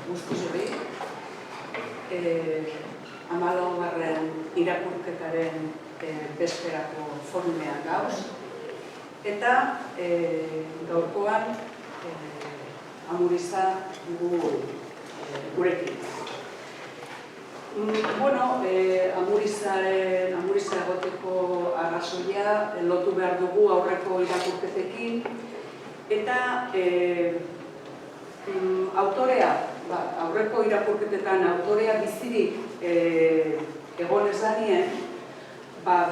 guztioi, 14. irakurketaren bezperako forumean gauz, eta gaurkoan Amuriza gurekin. Amuriza egoteko arrazoia lotu behar dugu aurreko irakurketekin, eta autorea, aurreko irakurketetan autorea bizirik egon ez danien,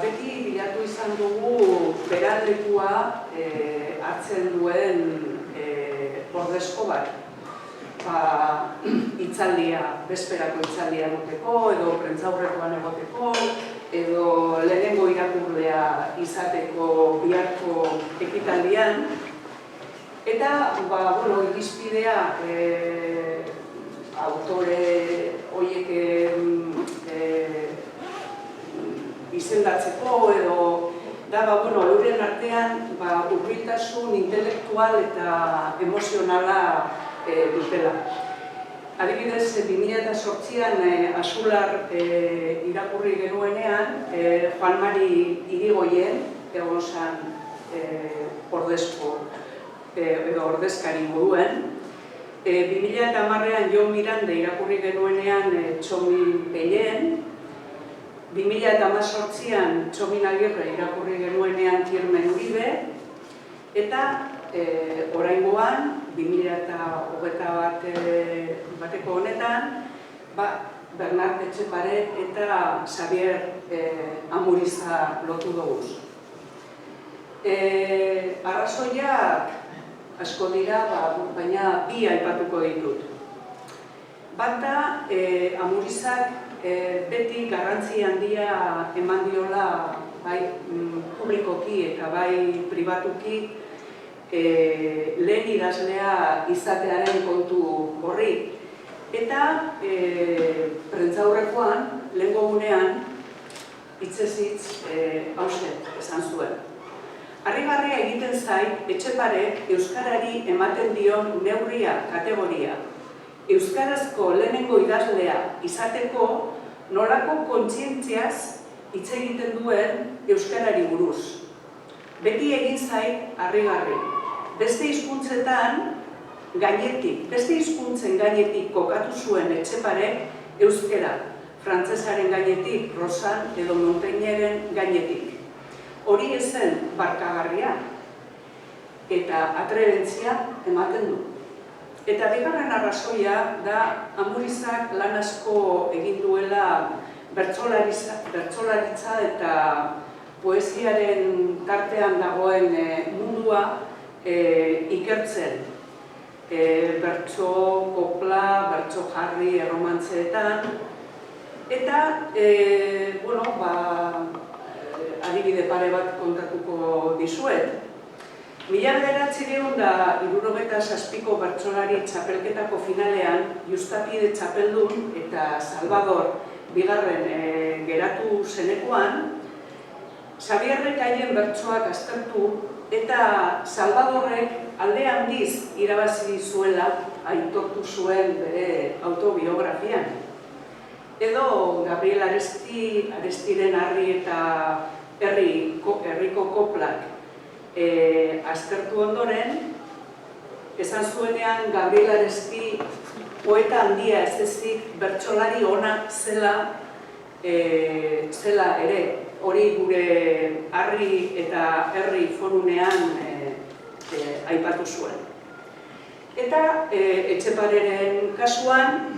beti bilatu izan dugu beralekua hartzen duen ordezko bat. Itzaldia, bezperako itzaldia egoteko, edo prentzaurrekoan egoteko, edo lehenengo irakurlea izateko biharko ekitaldian. Eta, irizpidea autore horiek izendatzeko edo euren artean hurbiltasun intelektual eta emozionala dutela. Adibidez, 2008an Asular irakurri genuenean, Juan Mari Irigoyen egon zan ordezkari moduen. 2010an Jon Miranda irakurri genuenean Txomin Peien. 2018an Txomin Agirre irakurri genuenean Kirmen Uribe. Eta oraingoan, 2021 honetan, Bernat Etxepare eta Xavier Amuriza lotu duguz. Arrazoiak asko dira, baina bi aipatuko ditut. Bata, Amurizak beti garrantzi handia eman diola bai publikoki eta bai pribatuki lehen idazlea izatearen kontu horri. Eta prentzaurrekoan, lehengo gunean, hitzez hitz hauxe esan zuen. Harrigarria egiten zait, Etxepare euskarari ematen dion neurria kategoria. Euskarazko lehenengo idazlea izateko nolako kontzientziaz hitz egiten duen euskarari buruz. Beti egin zait harrigarri. Beste hizkuntzen gainetik kokatu zuen Etxepare euskera, frantsesaren gainetik, Rosan edo Montagneren gainetik. Hori ezen barkagarria eta atrebentzia ematen du. Eta bigarren arrazoia da Amurizak lan asko egin duela bertsolaritza eta poesiaren tartean dagoen mundua ikertzen. Bertso kopla, bertso jarri erromantzeetan. Eta, adibide pare bat kontatuko dizuet. 1977ko bertsolari txapelketako finalean Justapide txapeldun eta Salvador bigarren geratu zenekoan, Xabierrek haien bertsoak aztertu eta Salvadorrek alde handiz irabazi zuela aitortu zuen bere autobiografian. Edo Gabriel Arestiren Harri eta Herriko koplak aztertu ondoren, esan zuenean Gabriel Aresti poeta handia ez ezik bertsolari ona zela ere, hori gure Harri eta Herri forunean aipatu zuen. Eta Etxepareren kasuan,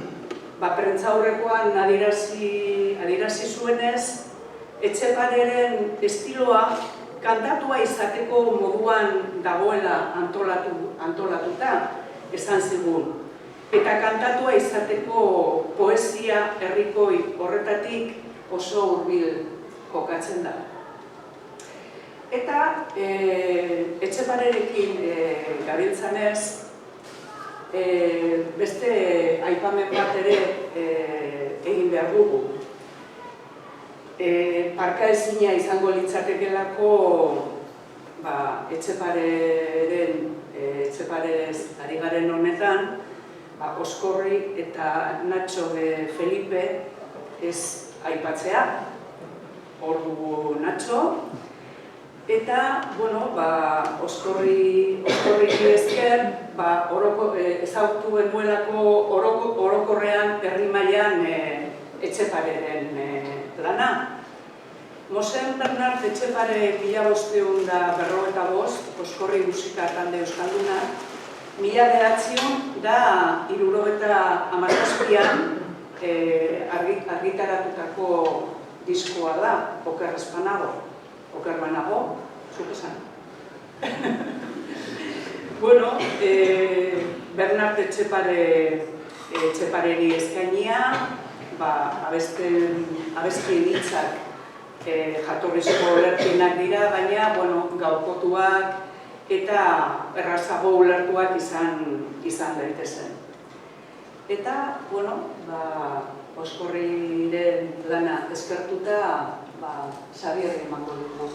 prentzaurrekoan adierazi zuenez, Etxepareren estiloa kantatua izateko moduan dagoela antolatuta, esan zigun. Eta kantatua izateko poesia herrikoi horretatik oso hurbil kokatzen da. Eta Etxeparerekin gabiltzanez, beste aipamen bat ere egin behar dugu. Parkaezina izango litzatekelako Etxeparez ari garen honetan, Oskorri eta Nacho de Felipe ez aipatzea, hor dugu Nacho, eta, Oskorri esker, ezautu genuelako orokorrean herri mailan Etxepareren lana. Mosen Bernard Etxepare 1555, Oskorri musika talde euskalduna, 1977an argitaratutako diskoa da, Oker Banago, zuk esan. Bernard Etxepareri eskainia, abestien hitzak jatorrizko ulertuak dira, baina gaukotuak eta errazago ulertuak izan daitezen. Eta, Oskorriren lana eskertuta, Xabierri emango dugu.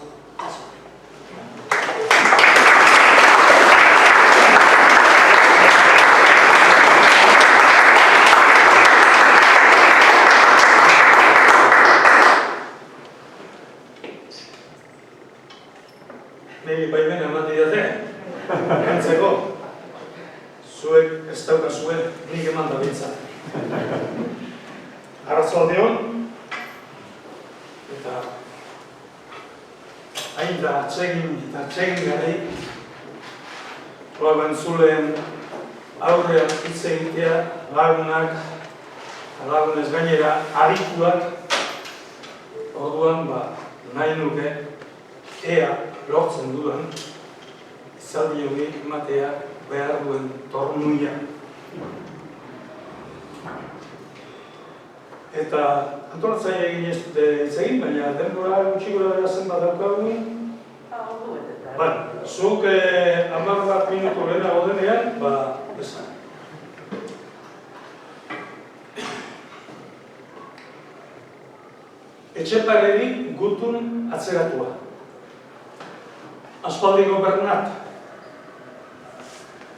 Niri baimena eman didate, gantzeko, zuek ez daukazue nik eman da bintzat. Arratzaldeon, eta hain da atsegin garei, entzuleen aurrean hitz egitea, lagunak, lagunez gainera adituak, orduan nahi nuke, ea lortzen dudan, izaldi hori ematea behar duen tornuia. Eta antolatzaile egin ez dute hitz egin, baina denbora gutxikora erazen bat daukagun. Zuk 10 minutu lehenago denean, esan. Etxepareri gutun atzeratua. Aspaldiko Bernat.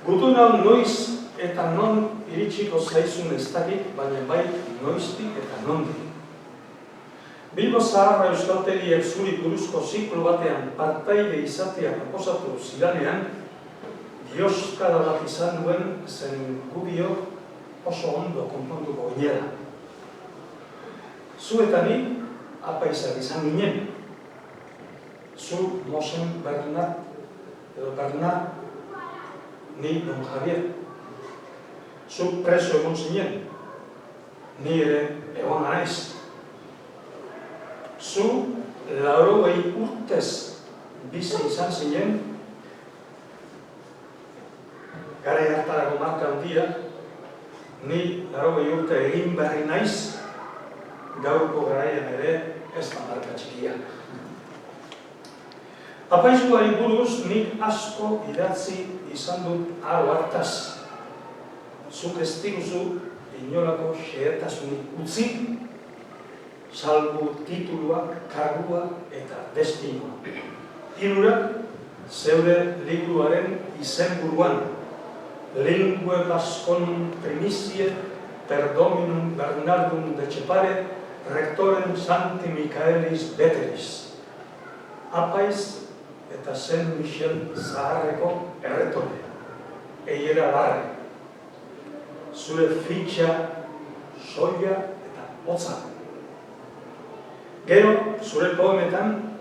Gutun hau noiz eta non iritsiko zaizun ez dakit, baina bai noiztik eta nondik. Bilbo Zaharra euskaltegiek zuri buruzko ziklo batean partaide izatea proposatu zidanean, dioskara bat izan duen zen gubio oso ondo konpontuko ginela. Zu eta ni apaizak izan ginen. Zu Mosen Bernat, edo Bernat, ni Don Javier. Zu preso egon zinen, ni ere egon naiz. Zu 80 urtez bizi izan zinen, garai hartarako marka handia, ni 80 urte egin berri naiz, gaurko garaian ere ez da marka txikia. Apaizuari buruz nik asko idatzi izan dut aro hartaz. Zuk ez diguzu inolako xehetasunik utzi, salbu tituluak, kargua eta destinoa. Hirurak, zeure liburuaren izenburuan, Lingue Vasconum Primicie per Dominum Bernardum de Etxepare, Rectorem Sancti Michaelis Veteris. Apaiz eta Saint Michel Zaharreko erretore, eiera barre. Zure fitxa, soia eta hotza. Gero, zure poemetan,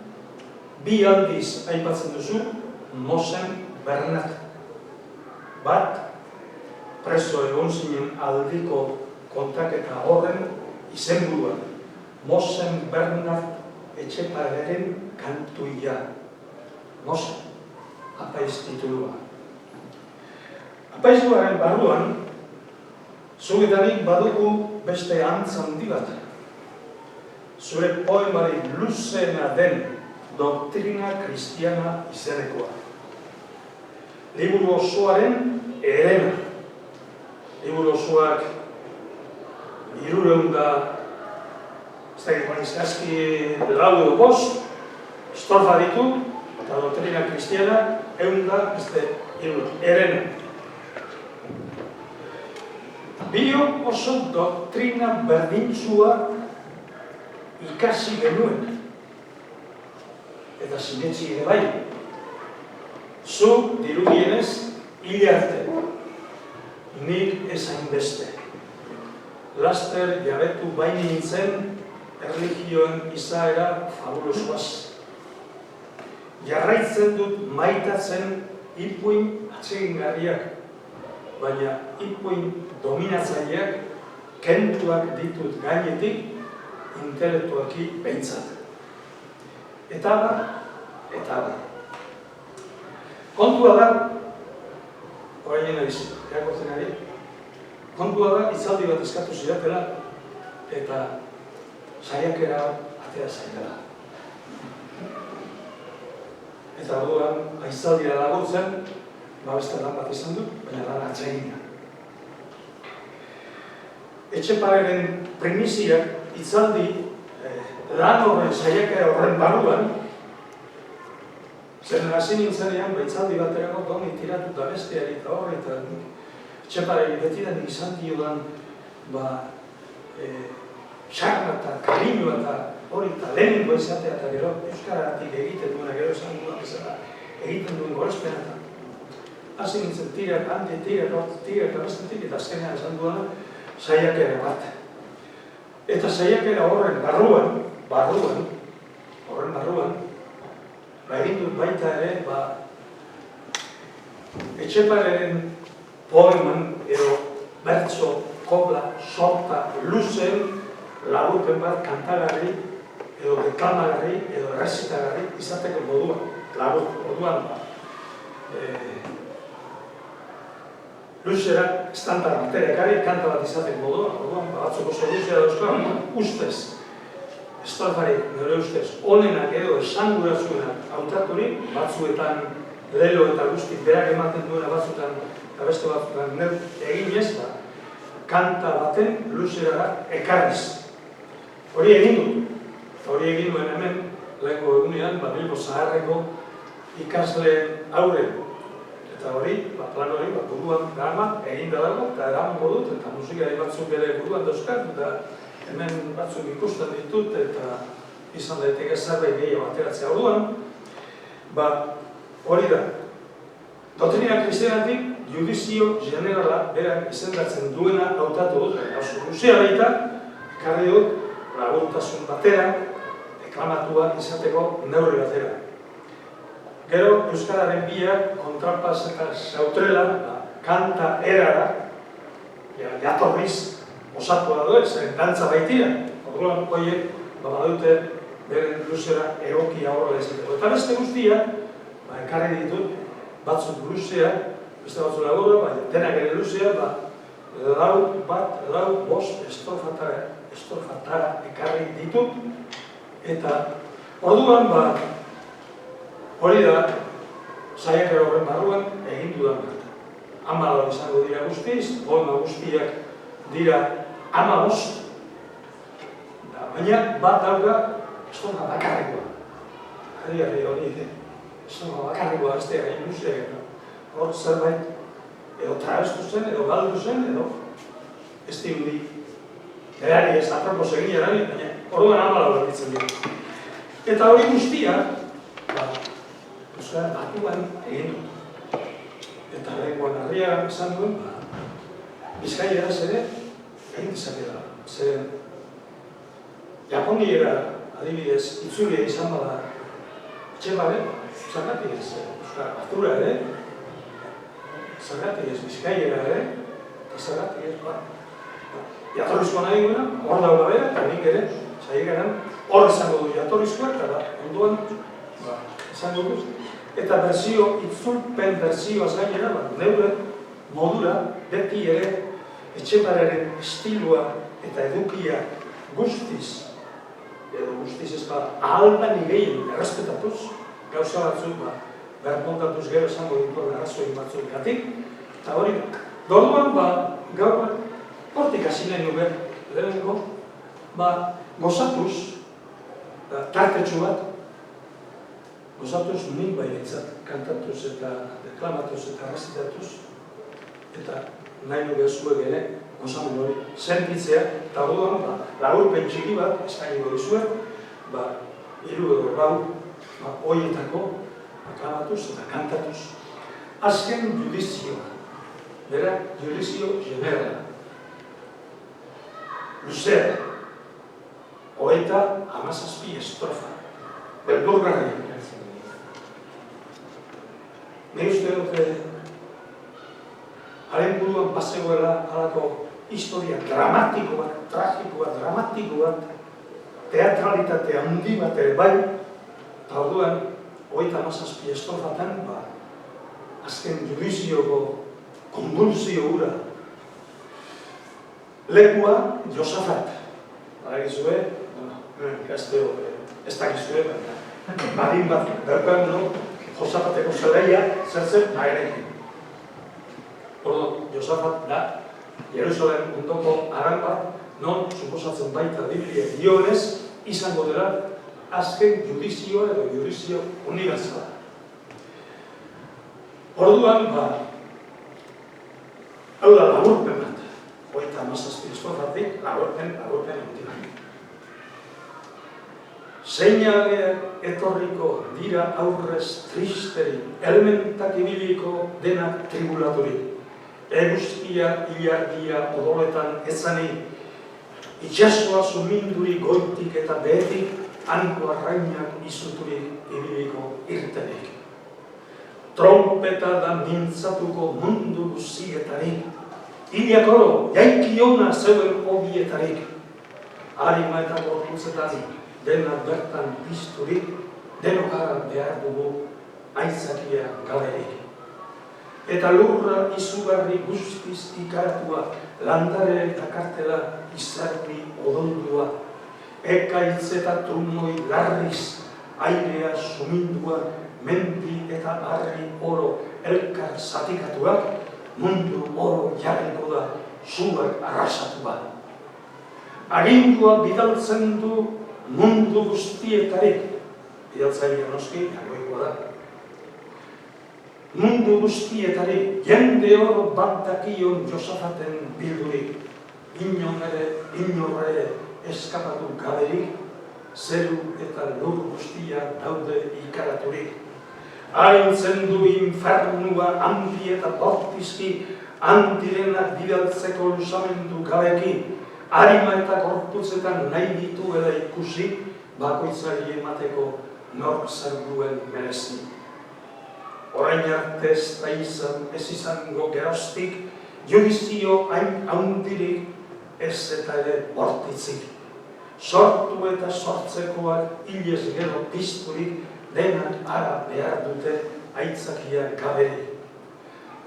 2 aldiz aipatzen duzu Mosen Bernat. Bat, preso egon zinen aldiko kontaketa horren izenburuan, Mosen Bernat Etxepareren kantuia. Mosen, apaiz titulua. Apaizuaren barruan, zugetanik badugu beste antz handi bat. Zure poemari luzeena den Doktrina Kristiana izenekoa. Liburu osoaren herena. Liburu osoak 300 lau edo bost, estrofa ditu, eta Doktrina Kristiana 100 herena. Biok oso doktrina berdintzua ikasi genuen. Eta sinetsi ere bai. Zu dirudienez hil arte. Nik ezain beste. Laster jabetu baini nintzen erlijioen izaera fabulosoaz. Jarraitzen dut maitatzen ipuin atsegingarriak, baina ipuin dominatzaileak kentuak ditut gainetik intelektualki behintzat. Eta da. Kontua da, orain naiz, irakurtzen ari, kontua da, hitzaldi bat eskatu zidatela, eta saiakera atera zaidala. Eta orduan, hitzaldia laguntzen, beste lan bat izan dut, baina lan atsegina. Etxepareren primiziak hitzaldi lan horren saiakera horren barruan, zen hasi nintzenean, hitzaldi baterako doni tiratu da besteari eta horre, eta Etxepareri betidan izan diodan xarra eta kariñoa eta hori eta lehenengo izatea eta gero euskaratik egiten duena, gero esan duan bezala egiten duen gorezpena eta hasi nintzen tirak, handi, tirak, bestetik eta azkenean esan duena saiakera bat. Eta saiakera horren barruan, egin dut baita ere, Etxepareren poeman edo bertso, kobla, sorta, luzen, laburpen bat kantagarri, edo deklamagarri, edo errezitagarri izateko moduan. Moduan, luzera, estantar batera ekarri, kanta bat izateko moduan, batzuk oso luzera dauzkoa, ustez, estrofari, nire ustez, onenak edo esanguratsuenak hautaturik, batzuetan lelo eta guzti berak ematen duena batzuetan, eta beste batzuetan eginez, kanta baten luzera ekarriz. Hori egin dut, eta hori egin duen hemen, lehenko egunean, Bilbo Zaharreko ikasleen aurren. Eta hori, plan hori, buruan gama egin da dago, eta eramango dut, eta musikari batzuk bere buruan dauzkat, eta hemen batzuk ikusten ditut, eta izan daiteke zerbait gehiago ateratzea orduan, hori da. Doktrina kristianatik, judizio generala berak izendatzen duena hautatu dut, luzea baita, ekarri dut, laguntasun batera, deklamatua izateko neurri batera. Gero, euskararen biak, kontrapas eta sautrela, kanta erara, jatorriz, osatua du, zen dantza baitira. Orduan, horiek, badute, beren luzera egokia horrela izateko. Eta beste guztia, ekarri ditut, batzuk luzea, beste batzuk laburra, baina denak ere luzea, lau, bost estrofatara ekarri ditut, eta orduan, hori da, saiakera horren barruan egin dudan bat. 14 izango dira guztiz, poema guztiak dira 15, baina bat dauka estrofa bakarrikoa. Hori, estrofa bakarrikoa ez dira egin guztiak. Hor zerbait, edo trabestu zen, edo galdu zen, edo ez diundi. Erari ez apropos egin erari, baina orduan 14 ditzen dira. Eta hori guztia, euskara batuan egin dut. Eta lehenkoan harria esan duen, Bizkaieraz ere egin dezakela. Zeren, Japoniera adibidez itzulia izan bada Etxepare, zergatik ez, euskara batura ere, zergatik ez Bizkaiera ere, eta zergatik ez, jatorrizkoa nahi duena, hor daula bera, eta nik ere, saiekaran, hor izango du jatorrizkoa, eta onduan, izango duz. Eta itzulpen berzioaz gainera, neure modura, beti ere, Etxepareren estilua eta edukia guztiz, edo guztiz ez ahaldan gehien errespetatuz, gauza batzuk, bermontatuz gero esango dituen arrazoin batzuk gatik, eta hori da. Dorduan, gaur, hortik hasi nahi nube, lehenengo, gozatuz, tartetxu bat, gozatuz nik bainetzat, kantatuz eta deklamatuz eta recitatuz, eta nahi nube zuek ere gozamen hori sentitzea, eta orduan, laburpen txiki bat, eskainiko dizuet, 3 edo 4 horietako akabatuz eta kantatuz. Azken judizioa, bera, judizio generala. Luzea, 37 estrofa, beldurgarria. Nik uste dute, haren buruan pasegoela halako historia dramatiko bat, tragiko bat, dramatiko bat, teatralitate handi bat ere bai, eta orduan, 37 estrofatan, azken judizioko konvulsio hura. Lekua, Josafat. Badakizue, ez dakizue, badin bat, berkan, Josapateko zelaia, zer nahirekin. Ordo, Josafat da, Jerusalem ondoko aran bat, non, suposatzen baita Biblia dioenez, izango dela, azken judizioa edo judizio unibertsala. Orduan, hau da laburpen bat, 37 estrofatik, laburpen ondirak. Seinaleak etorriko dira aurrez tristeri, elementak ibiliko denak tribulaturik. Eguzkia ilargia odoletan ezani, itxasoa suminduri goitik eta behetik, hanko arrainak izuturik ibiliko irtenik. Trompeta da mintzatuko mundu guzietarik, iliakoro jaikiona zeuen obietarik, harima eta gorputzetan denak bertan pizturik, denokara behar dugu aitzakia gaberik. Eta lurra izugarri guztiz ikaratua, landare eta kartela izarri odoldua, ekaitz eta trumoi larriz, airea sumindua, mendi eta harri oro elkar zatikatuak, mundu oro jarriko da, zuak arrasatua. Agindua bidaltzen du mundu guztietarik, bidaltzailea noski, jagoikoa da. Mundu guztietarik, jende oro bantakion Josafaten bildurik, inorre eskapatu gaberik, zeru eta lur guztia daude ikaraturik. Haintzen du infernua handi eta bortizki, handirenak bidaltzeko luzamendu gabeki, harima eta gorputzetan nahi dituela ikusi, bakoitzari emateko nork zer duen merezi. Orain arte ez izango geroztik, judizio hain handirik ez eta ere bortitzik. Sortu eta sortzekoak hilez gero pizturik, denak ara behar dute aitzakia gaberik.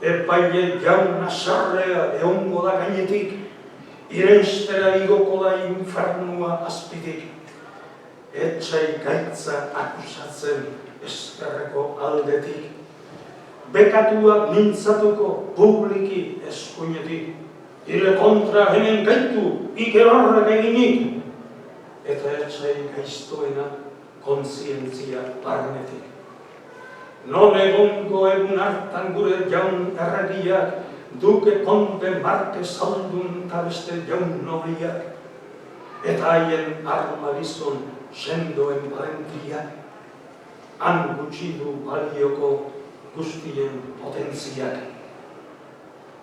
Epaile jaun asarrea egongo da gainetik, irenstera igoko da infernua azpitik. Etxai gaitza akusatzen eskerreko aldetik. Bekatuak mintzatuko publiki eskuinetik. Ire kontra hemen gaitu, ikerorrak eginik. Eta etxai gaiztoena kontzientzia barnetik. Non egongo egun hartan gure jaun erregiak, duke konde marke zaldun eta beste jaun nobliak, eta haien armagizon sendoen valentiak, han gutxi du balioko guztien potentziak.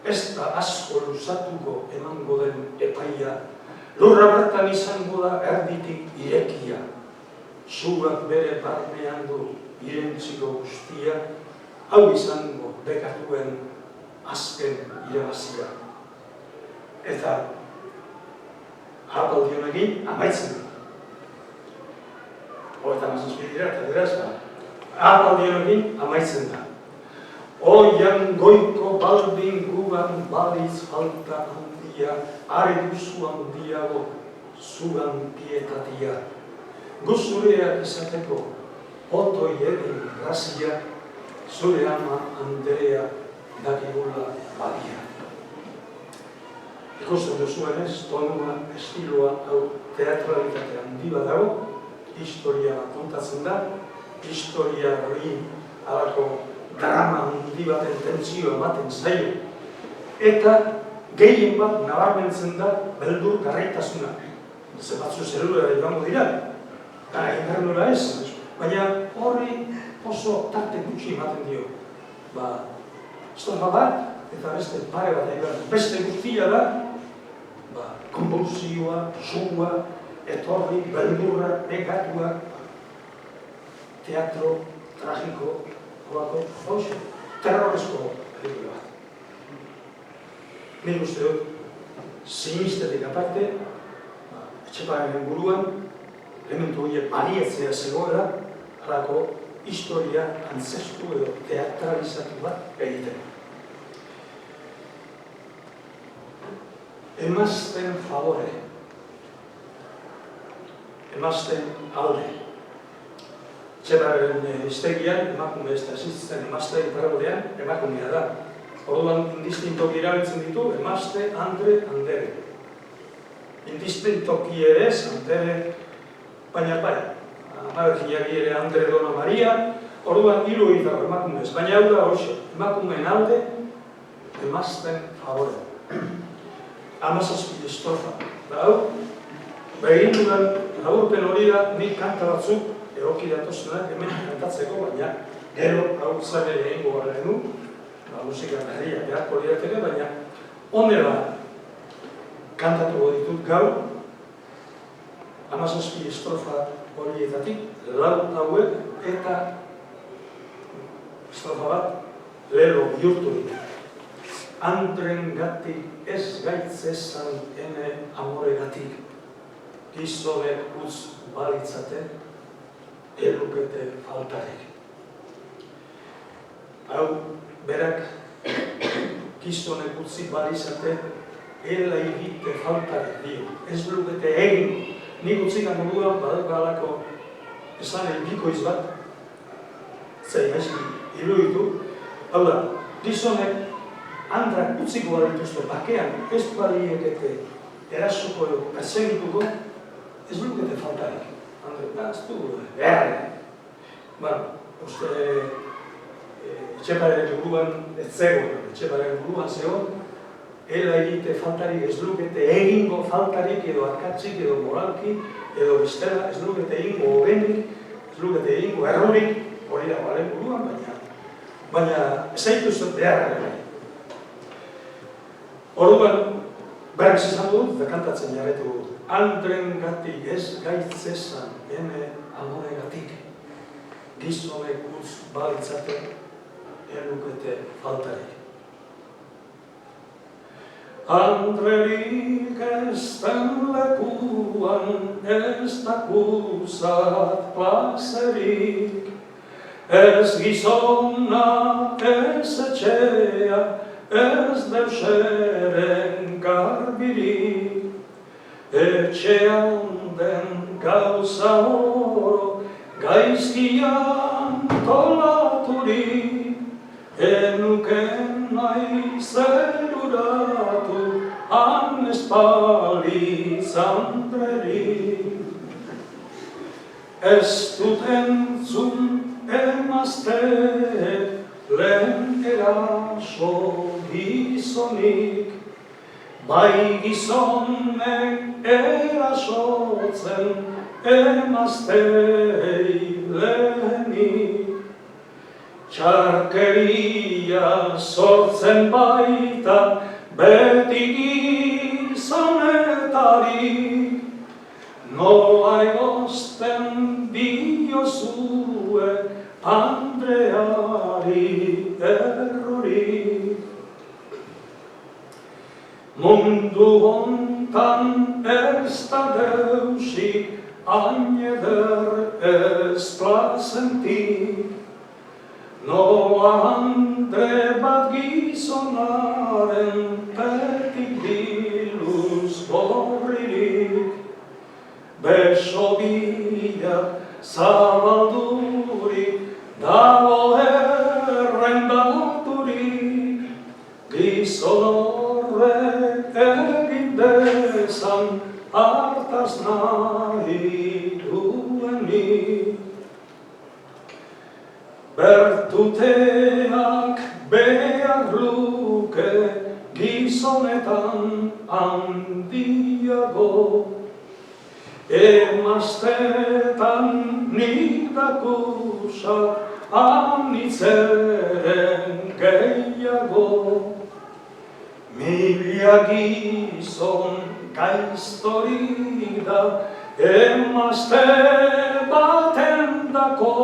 Ez da asko luzatuko emango den epaia, lurra bertan izango da erditik irekia, zuak bere barnean du irentziko guztia, hau izango bekatuen azken irabazia. Eta apaldionekin amaitzen da. Hoetan azazpidira eta beraz da. Apaldionekin amaitzen da. Oian goiko baldin gugan baliz falta handia, are duzu handiago zugan pietatia. Guzureak izateko otoi egin grazia, zure ama Andrea dakigula balia. Ikusten duzuenez, tonua, estiloa, hau teatralitate handi bat dago, historia bat kontatzen da, historia hori alako drama handi baten tentzio ematen zaio. Eta gehien bat nabarmentzen da beldur garaitasuna. Ze batzu zerura joango dira, invernura ez, baina horri oso tarte gutxi ematen dio. Estrofa bat, eta beste pare bat, beste guztia da, konvulsioa, sua, etorri, beldurra, negatua, teatro, tragiko, hoxe, terrorezko pelikula bat. Nik uste dut, sinistetik aparte, Etxeparen buruan, elementu horiek balietzea zegoela, halako historia antzestu edo teatralizatu bat egiten. Emazten favore, emazten alde. Etxeparen hiztegian, emakume ez da existitzen emazten paraborean, emakumea da. Orduan indistintoki erabiltzen ditu, emazte, andre, andere. Indistintoki ere ez, andere, baina bai. Amargiari ere andre Dona Maria, orduan hiru egitako emakume ez. Baina hau da hoxe, emakumeen alde, emazten favore. 17 estrofa. Hau, begin dudan laburpen hori da, nik kanta batzuk, egoki datozunak hemen kantatzeko, baina gero hau zare egingo gara du, musika berria beharko lirateke, baina honela kantatuko ditut gaur, 17 estrofa horietatik, lau hauek eta estrofa bat lelo bihurtu ditu. Andrengatik ez gaitzezan ene amoregatik, gizonek utz balitzate, elukete faltarik. Hau, berak gizonek utzi balizate, ela egite faltarik dio. Ez lukete egin, nik utzikan moduan badakalako esan bikoiz bat, zei gaizki iruditu. Hau da, gizonek andrak utziko dituzte bakean, ez baliekete erasuko edo persegituko, ez lukete faltarik. Andrek, ez du, behar. Uste, Etxeparen buruan ez zegoen, Etxeparen buruan zegoen, ela egite faltarik, ez lukete egingo faltarik edo akatzik edo moralki edo bestela, ez lukete egingo hogenik, ez lukete egingo errorik, hori da balen buruan, baina ez zaituzet behar ere. Orduan, berriz esan dut, eta kantatzen jarretu dut. Andrengatik ez gaitzezan ene amoregatik, gizonek utz balitzate, elukete faltarik. Andrerik ez den lekuan, ez dakuzat plazerik, ez gizona, ez etxea, ez deuseren garbirik, etxean den gauza oro, gaizkian tolaturik, enuken nahi zeruratu, han espaliz andrerik. Ez dut entzun emazteek, lehen eraso gizonik, bai gizonek erasotzen emaztei lehenik. Txarkeria sortzen baita beti gizonetarik, nola egozten diozue Andreari errorik. Mundu hontan ez da deusik, hain eder ez plazentik, nola andre bat gizonaren petik diluz gorririk, beso bila zabaldurik, dago errendaturik, gizon horrek egin dezan hartaz nahi duenik. Bertuteak behar luke gizonak gizonetan handiago, emaztetan nik dakusak anitzeren gehiago. Mila gizon gaiztorik da emazte baten dako,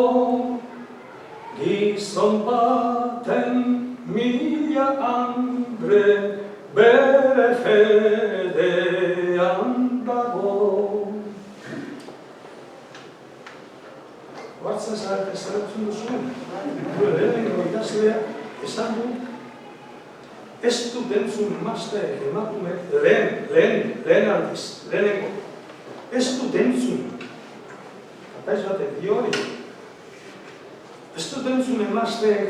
gizon baten mila andre bere fedean dago. Oartzen zarete zaratzen duzuen? Lehenengo idazlea esan du, ez dut entzun emazteek emakume, lehen aldiz, lehenengo, ez dut entzun, kapaiz batek dio hori, ez dut entzun emazteek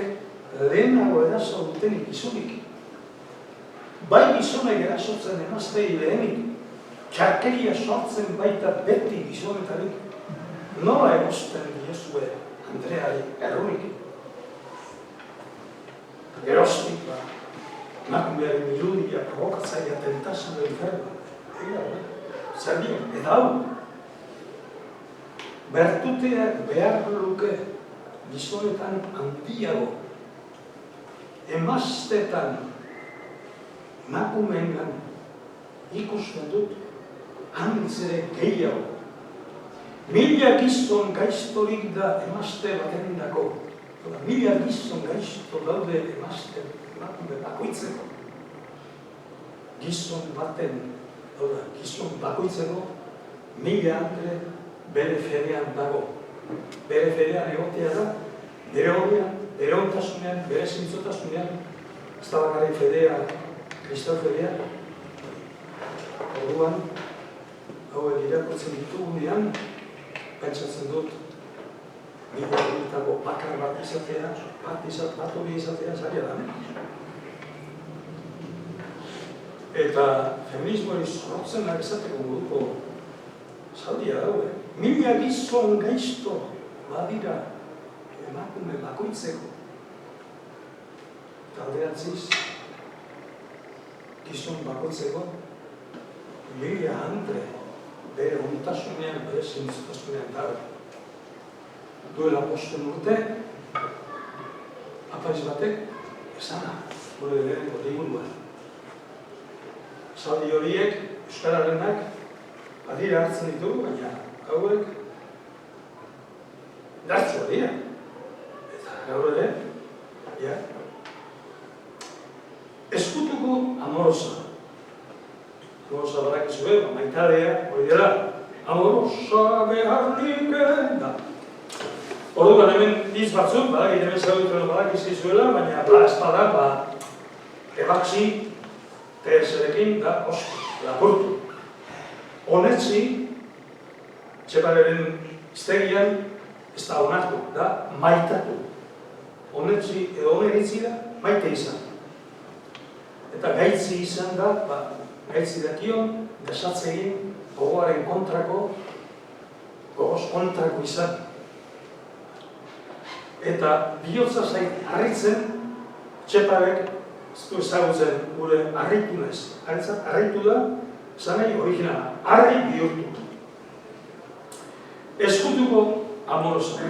lehenago eraso dutenik gizonik. Bai gizonek erasotzen emaztei lehenik, txarkeria sortzen baita beti gizonetarik. Nola egosten diezue Andreari errunik? Gerostik, emakumearen irudia, provokatzaia, tentazio enferma. Zer dio, eta hau. Bertuteak behar luke gizonetan handiago. Emaztetan, emakumeengan ikusten dut handitzere gehiago. Mila gizon gaiztorik da emazte baten dako. Mila gizon gaizto daude emazte emakume bakoitzeko. Gizon bakoitzeko mila andre bere fedean dago. Bere fedean egotea da, bere horrean, bere ontasunean, bere zintzotasunean, ez da bakarrik fedea, kristau fedea. Orduan, hauek irakurtzen ditugunean, pentsatzen dut, mila horietako bakar bat izatea, bat hori izatea zaila da. Eta feminismoari sortzenak esateko moduko zaldia daude. Mila gizon gaizto badira emakume bakoitzeko. Alderantziz, gizon bakoitzeko, mila andre bere ontasunean, bere zintzotasunean dago. Duela 5 urte, apaiz batek, esana, gure lehenengo liburuan. Zaldi horiek, euskararenak, adira hartzen ditugu, baina hauek dartzua dira. Eta gaur ere, eskutuko amorosa. Amorosa badakizue, maitadea, hori dela, amorosa beharrik da. Orduan hemen hitz batzuk, badakit hemen zaudituen badakizizuela, baina espada, ebaksi, TS-ekin da osko, lapurtu. Honetzi, Txeparen iztegian, ez da onartu, da maitatu. Honetzi edo honeritzi da, maite izan. Eta gaitzi izan da, gaitzi dakion, desatzegin, gogoaren kontrako, gogoz kontrako izan. Eta bihotza zait harritzen, Txeparek, ez du ezagutzen gure harritu nez. Harritu da, esan nahi originala, harri bihurtu. Eskutuko amorosa.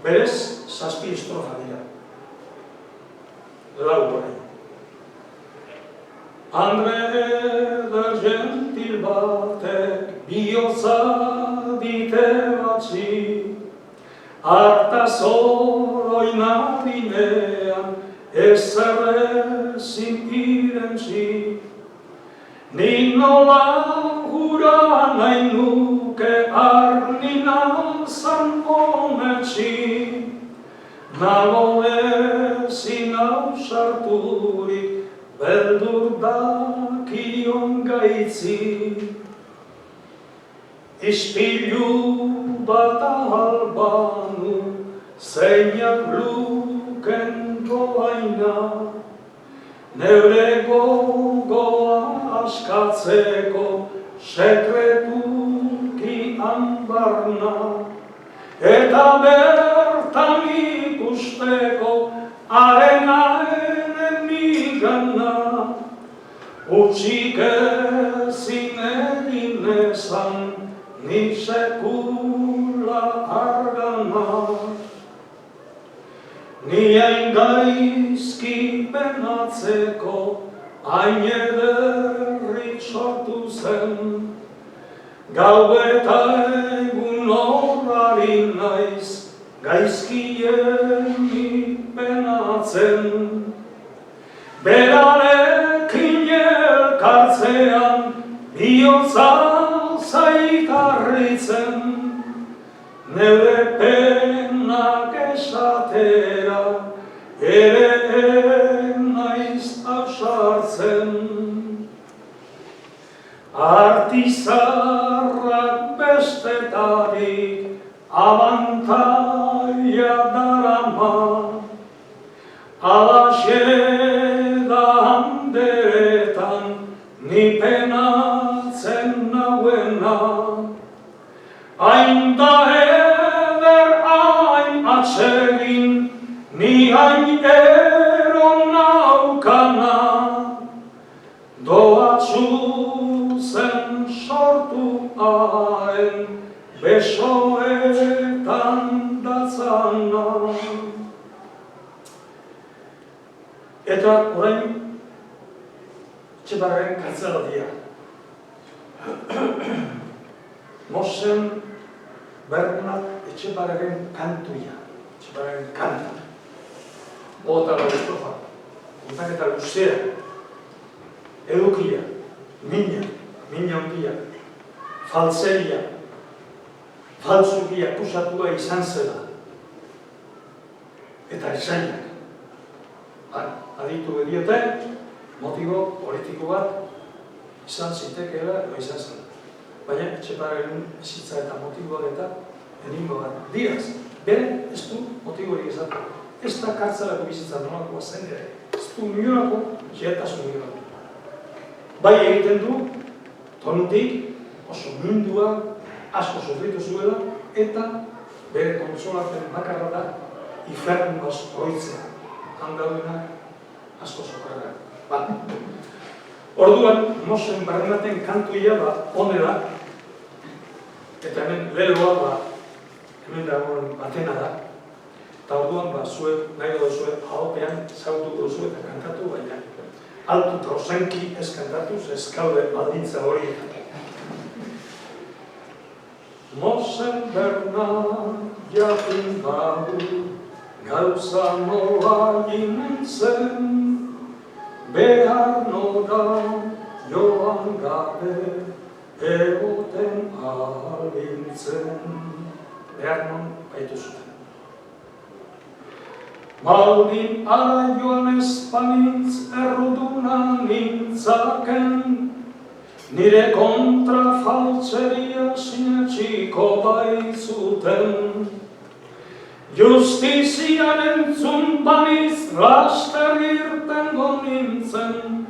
Berez, 7 estrofa dira. Lau orain. Andre eder gentil batek bihotza dite batzi, harta zoroi nadinean ezerrezin irentzi. Ni nola gura nahi nuke arnina zan honetzi, nago ezin ausarturik beldur dakion gaitzi. Ispilu bat albanu zeinak luken doaina, neure gogoa askatzeko sekretuki anbarna, eta bertan ikusteko arena enen Hutsik ezin egin ezan, ni sekula argana. Ni hain gaizki penatzeko, hain ederrik sortu zen. Gau eta egun horrari naiz, gaizkienik penatzen. Berarekin elkartzean, bihotza zaitarritzen. Nere penak esatera, ere naiz ausartzen. Artizarrak bestetarik abantaila darama, alaxe da handeretan ni penatzen nauena. Hain da eder hain atsegin, ni hain ero naukana, doatzu zen sortu haen besoetan datzana. Eta orain Etxebarren kartzelaldia. Mosen Bernat Etxebarren kantuia, Etxebarren kanta. Bota la estrofa, kontaketa luzea, edukia, mina ondia, faltzeria, faltzukia akusatua izan zela. Eta esainak. Aditu ediote, motibo politiko bat izan zitekeela, izan zen. Baina Etxebarren bizitza eta motiboak eta eningo bat. Diaz, bere ez du motiborik izan. Ez da kartzelako bizitza nolakoa zen ere. Ez du nionako, xertasun nionako. Bai egiten du, tonutik, oso mundua, asko sofritu zuela, eta bere konsolatzen bakarra da, ifernuaz oitzea. Handaudenak asko sokarra. Orduan, Mosen Bernaten kantuia onera, eta hemen leloa hemen dagoen batena da. Eta orduan, zuek nahi duzue ahopean zautuko duzu eta kantatu, baina altu eta ozenki ez kantatuz, ez kaude baldintza hori. Mosen Bernat jakin badu, gauza nola ginen zen, behar noda joan gabe egoten ahalbiltzen. Behar non baitu zuten. Baldin ara joan espanitz erruduna nintzaken, nire kontra faltzeria sinetxiko baitzuten. Justizia entzun baniz laster irtengo nintzen,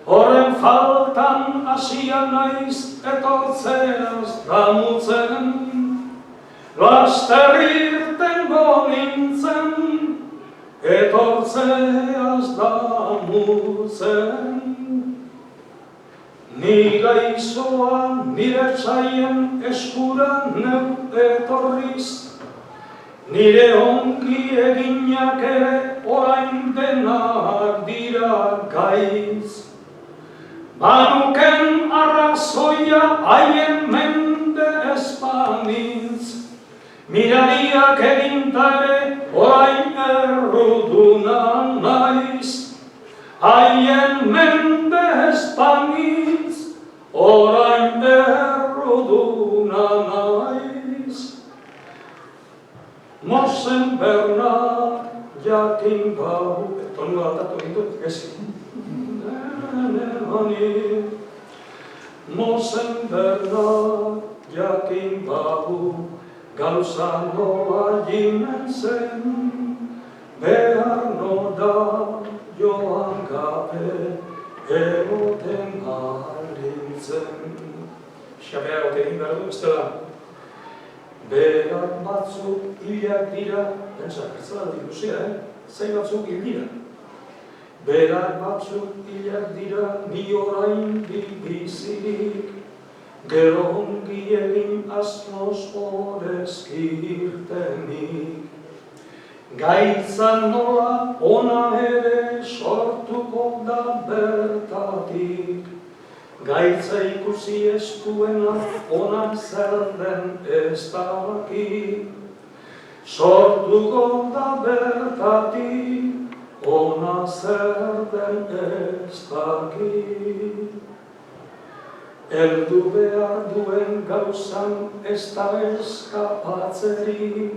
horren faltan hasia naiz etortzeaz damutzen. Laster irtengo nintzen, etortzeaz damutzen. Ni gaizoa nire txaien eskura neu etorriz, nire ongi eginak ere orain denak dira gaiz. Banuken arrazoia haien mende espanitz, mirariak egintare orain erruduna naiz. Haien mende espanitz, orain erruduna naiz. Mosen Bernat jakin badu, tonu altatu ditut, gezi. Mosen Bernat jakin badu, gauza nola ginen zen, behar noda joan gabe egoten ahalbiltzen. Xabea gotekin behar du, ez dela. Behar batzuk hilak dira, pentsa, kartzelaldi luzea, zain batzuk hil dira. Berak batzuk hilak dira ni oraindik bizirik, gero ongi egin asmoz horrezki irtenik. Gaitza nola ona ere sortuko da bertatik, gaitza ikusi ez duena ona zer den ez dakik. Sortuko da bertatik, ona zer den ez dakik. Eldu behar duen gauzan ez da eskapatzerik,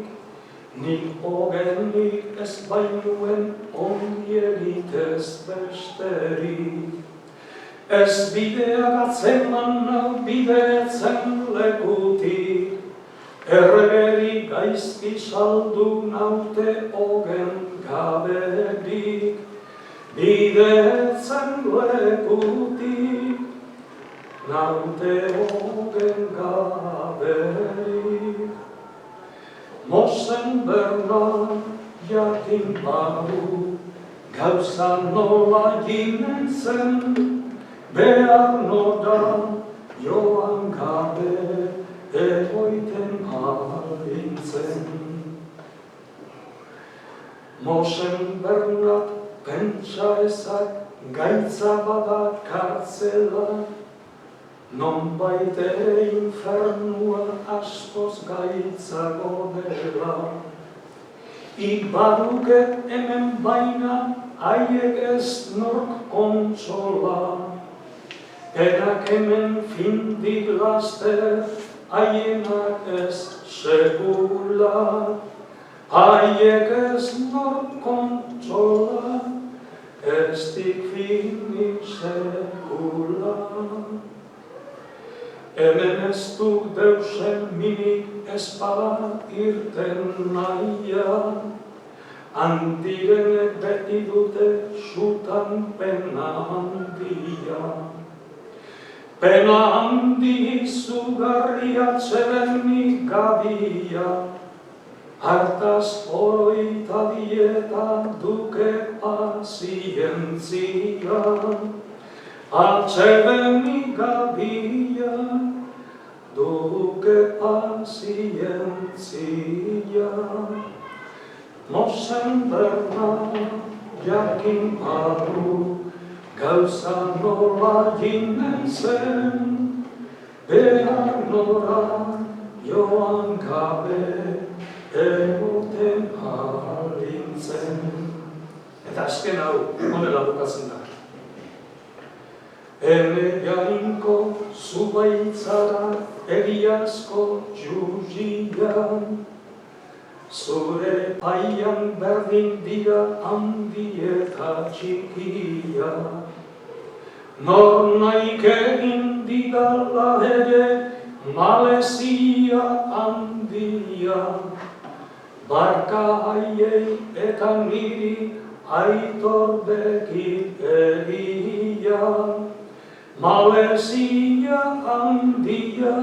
nik hogenik ez bainuen ongi egitez besterik. Ez bideak atzeman nau bideetzen lekutik, erregeri gaizki saldu naute hogen gaberik. Bideetzen lekutik, naute hogen gaberik. Mosen Bernat jakin badu, gauza nola ginen zen, behar noda joan gabe egoiten harintzen. Mosen Bernat pentsa ezak gaitza bada kartzela, nonbait ere infernua askoz gaitzago dela. Ibaduke hemen baina haiek ez nork kontsola, penak hemen findik laster haienak ez sekula. Haiek ez nork kontsola, ez dik finik sekula. Hemen ez du deusen minik ez bada irten nahia, handirenek beti dute sutan pena handia. Pena handi izugarria txerenik gadia, hartaz oroita dieta duke pazientzia. Atxerenik gadia, duke pazientzia. Mosen Bernat jakin badu, gauza nola ginen zen, behar nora joan gabe egoten harintzen. Eta azken hau, honela bukatzen da. Ene jainko zubaitzara egiazko juzian, zure aian berdin dira handi eta txikia. Nor naik egin didala ere malezia handia, barka haiei eta niri aitor beki egia. Malezia handia,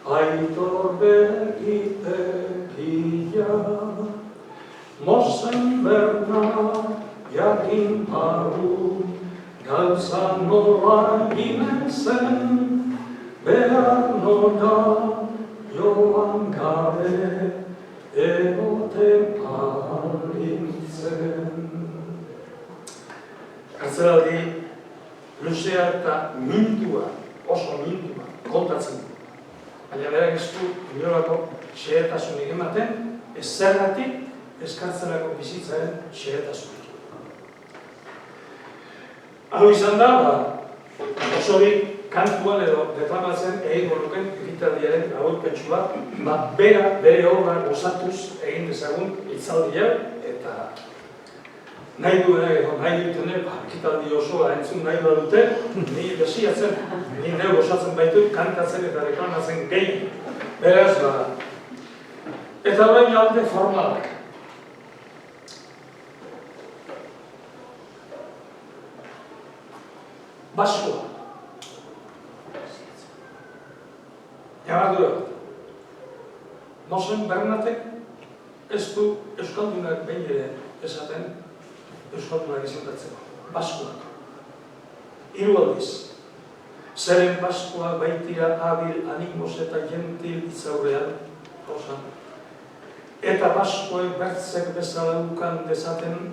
aitor beki egia. Mosen Bernat jakin badu, gauza nola ginen zen, behar noda joan gabe egoten harintzen. Kartzelaldi luzea eta mintua, oso mintua, kontatzen du. Baina berak ez du inolako xehetasunik ematen, ez zergatik eskartzelako bizitzaren xehetasunik. Hau izan da, osorik kantuan edo deklamatzen egingo luken ekitaldiaren agurpentsua, bera bere obra gozatuz egin dezagun hitzaldia eta nahi duenak edo nahi dutenek ekitaldi osoa entzun nahi badute, ni desiatzen, ni neu gozatzen baitu kantatzen eta deklamatzen gehi. Beraz, eta orain alde formalak. Baskoa. Jabardura bat. Mosen Bernatek ez du euskaldunak behin ere esaten euskaldunak izendatzeko. Paskuak. 3 aldiz. Zeren Paskua baitira habil, animos eta gentil itzaurean, osan. Eta Paskoek bertzek bezala ukan dezaten,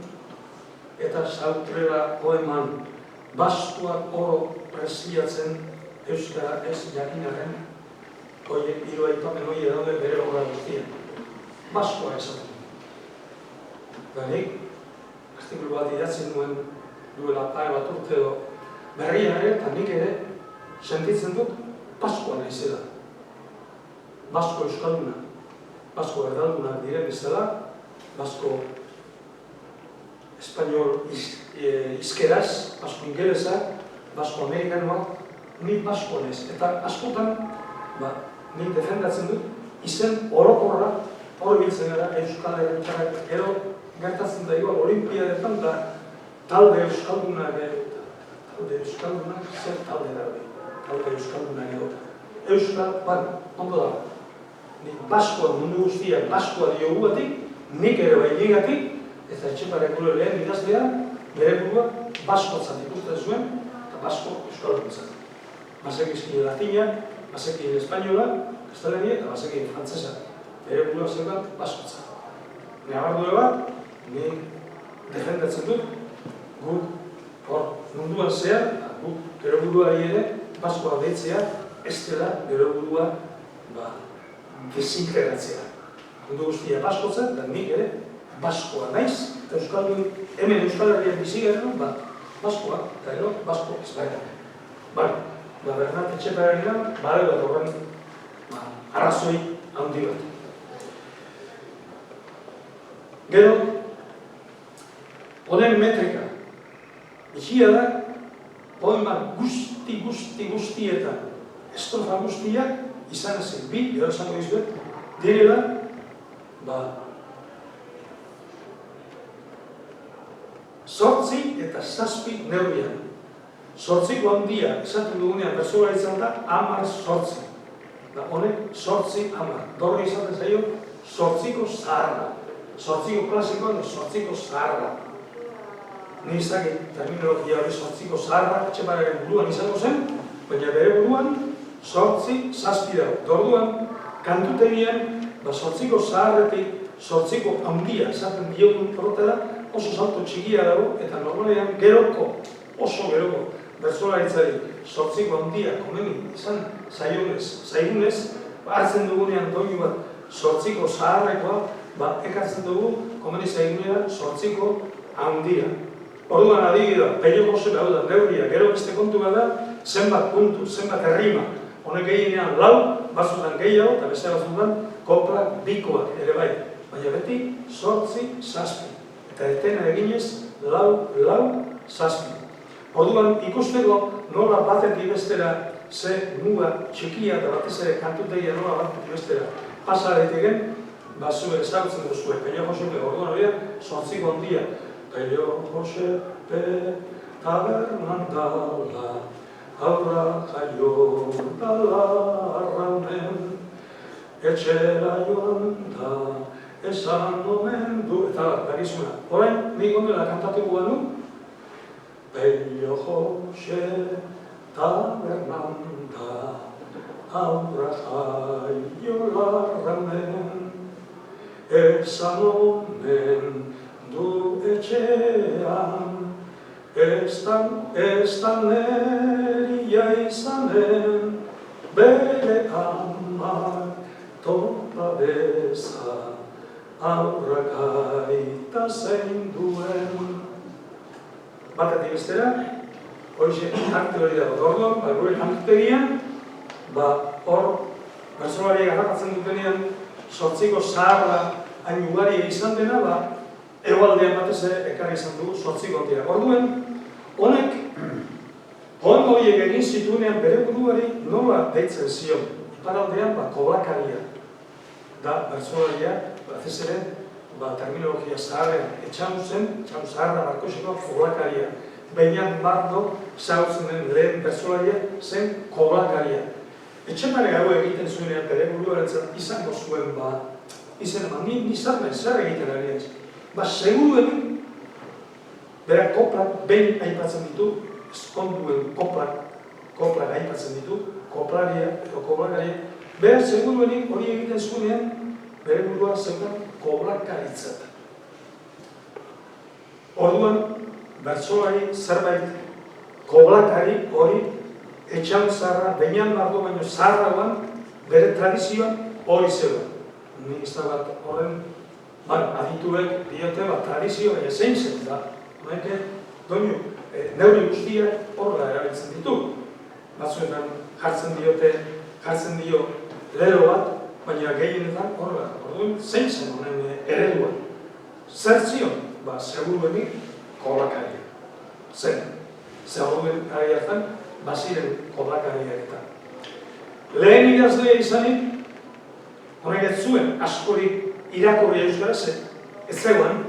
eta sautrera poeman, Paskuak oro presiatzen euskara ez jakinaren, hoiek 3 aipamen hori daude bere obra guztien. Paskua esaten. Eta nik, artikulu bat idatzi nuen, duela pare bat urte edo, berrian ere, eta nik ere, sentitzen dut, Paskua naizela. Basko euskalduna, Basko erdaldunak diren bezala, Basko espainol izkeraz, Basko ingelezak, Basko amerikanoak, ni Baskoa naiz. Eta askotan, nik defendatzen dut, izen orokorra, hor biltzen gara, Euskal Herritarrak, gero gertatzen da igual, olimpiadetan da, talde euskaldunak, zer talde daude, talde euskaldunak edo. Euskal, ondo da, nik Baskoa mundu guztia, Baskoa dioguatik, nik ere bainigatik, eta Etxepareko lehen idazlea, bere burua Baskotzat ikusten zuen, eta Basko euskalduntzat. Bazekizkin latina, bazekien espainola, kasteleria, eta bazekien frantzesa. Bere burua zeukan Baskotzat. Nabardure bat, nik defendatzen dut, guk hor munduan zehar, guk bere buruari ere, Baskoa deitzea, ez dela bere burua desintegratzea. Mundu guztia Baskotzat, eta nik ere Baskoa naiz, eta euskaldun, hemen Euskal Herrian bizi garen, Baskoa, eta gero Basko Espainiak. Bernat Etxepararen bale bat horren arrazoi handi bat. Gero, honen metrika, bitxia da, poema guztietan, estrofa guztiak, izan ezik bi, gero esango dizuet, direla, zortzi eta 7 neurrian. Zortziko handia, esaten dugunean, pertsona izan da, 10 honek 10. Dorri izaten zaio, zortziko zaharra. Zortziko klasikoa da, zortziko zaharra. Ni izakit, terminologia hori zortziko zaharra, Etxepararen buruan izango zen, baina bere buruan, 7 dago. Orduan, kantutegian, zortziko zaharretik, zortziko handia, esaten diokun protela, oso salto txikia dago, eta normalean geroko, oso geroko, bertsolaritzari zortziko handia komeni izan zaigunez, hartzen dugunean doinu bat zortziko zaharrekoa, ekartzen dugu komeni zaigunea zortziko handia. Orduan adibidea, Pello Jose hau da, neurria, gero beste kontu bat da, zenbat puntu, zenbat errima, honek gehienean 4, batzutan gehiago, eta beste batzutan kopla bikoak ere bai, baina beti 8, 7. Eta etena eginez, 4, 7. Orduan ikusteko nola batetik bestera ze muga txikia eta batez ere kantutegia nola batetik bestera pasa daiteken, zuen ezagutzen duzue, Pello Josepe, orduan hori da, 8 handia. Pello Josepe tabernan dala, aurra jaio dala arraunen, etxera joan da, esan omen du, eta dakizuna. Orain, nik ondela kantatuko banu, Pello Jose tabernan da, aurra jaio larraunen, esan omen du etxean, ez da neria izanen, bere amak topa beza, aurrak aita zein duen. Batetik bestera, horixe kante hori dago. Orduan, gure kantutegian, hor, bertsolariak harrapatzen dutenean, 8 zaharra hain ugari izan dena, hegoaldean batez ere ekarri izan dugu 8 handia. Orduan, honek, poema horiek egin zituenean bere buruari nola deitzen zion. Iparaldean, koblakaria. Da, bertsolaria, batez ere, terminologia zaharrean etxamu zen, etxamu zaharra barkosiko koblakaria. Beñat Bardo zautzen den lehen bertsolaria zen koblakaria. Etxepare hau egiten zuenean bere buruarentzat izango zuen izan eman, ni zer egiten ari ez. Seguruenik, Berak koplak behin aipatzen ditu, eskonduen koplak aipatzen ditu, koplaria edo koplakaria. Berak seguruenik hori egiten zuenean, bere burua zeukan koblakaritzat. Orduan, bertsolari zerbait koblakari hori etxan zaharra, beinan bardo baino zaharragoan, bere tradizioan hori zegoen. Nik ez da bat horren, adituek diote bat tradizio, baina zein zen da. Doinu, neuri guztiak horrela erabiltzen ditu. Batzuetan jartzen dio lero bat, baina gehienetan horrela. Orduan, zein zen honen eredua. Zer zion? Seguruenik koblakaria. Zen. Seguruen ari hartan, baziren koblakariak eta. Lehen idazlea izanik, honek ez zuen askorik irakurria euskaraz, ez zegoen,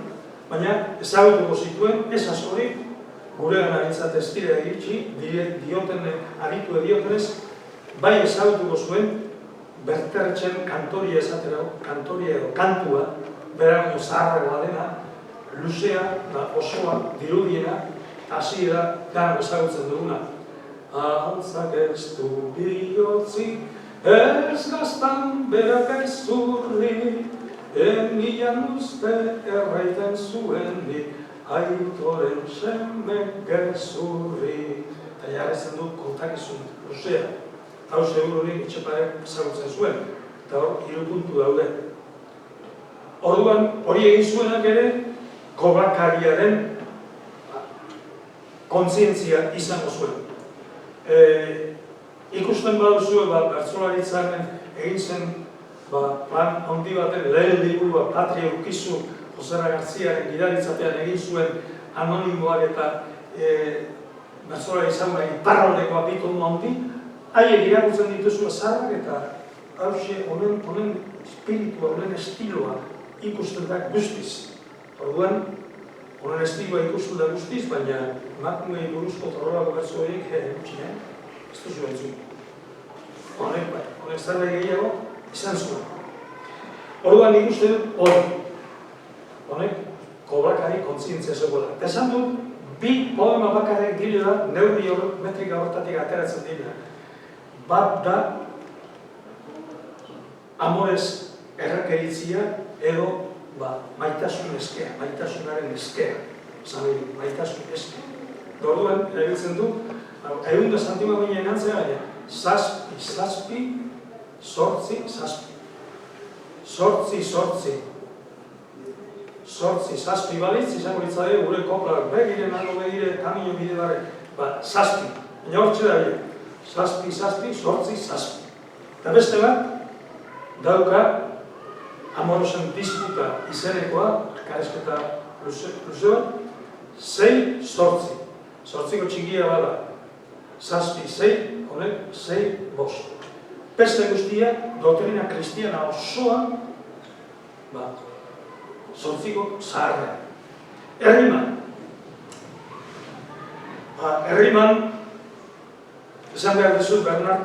baina ezagutuko zituen, ez askorik, gure gana bintzat ez dira iritsi, aritu diotenez, bai ezagutuko zuen, Bertertxen kantoria esatera, kantoria edo kantua, beraino zaharragoa dena, luzea, osoa, dirudiena, hasiera gana ezagutzen duguna. Altzak ez du bihotzi, ez gaztan berak aizurri, emian uste erraiten zuenik, aitoren seme gezurri. Eta jarrezen dut kontakizun luzea. Hau segururik etxeparek ezagutzen zuen, eta hor, 3 puntu daude. Orduan, hori egin zuenak ere, koblakariaren kontzientzia izango zuen. Ikusten baduzue, bertsolaritzaren egin zen plan handi baten lehen liburu Patria Urkizu Josera Garziaren gidaritzapean egin zuen anonimoak eta bertsolari izan gai parraldekoa bitondo handi, haiek irakurtzen dituzu zaharrak eta hauxe honen espiritua, honen estiloa ikusten da guztiz. Orduan, honen estiloa ikusten da guztiz, baina emakumei buruzko torrolako bertso horiek gutxi, ez duzu entzun. Honek zerbait gehiago izan zuen. Orduan ikusten dut hori. Honek koblakari kontzientzia zegoela. Eta esan dut, bi poema bakarrik direla neurri metrika horretatik ateratzen dira. Bat da, amorez errakeritzia edo maitasun eskea, maitasunaren eskea. Maitasun eskea. Orduan, erabiltzen du, 100 santima baina enantzea gaina, zazpi, sortzi, zazpi. Sortzi, zazpi balitz, izango litzade gure koplak, begire, kamino bide barre, zazpi. Baina hor txera bide. Zazpi, sortzi, zazpi. Eta beste bat, dauka amorosen disputa izenekoa, karezketa luze bat, 6, sortzi. Sortziko txikia bada, zazpi, 6, honek 6, 5. Beste guztia, doktrina kristiana osoa, sortziko zaharra. Erriman. Erriman, esan behar dizut, Bernard,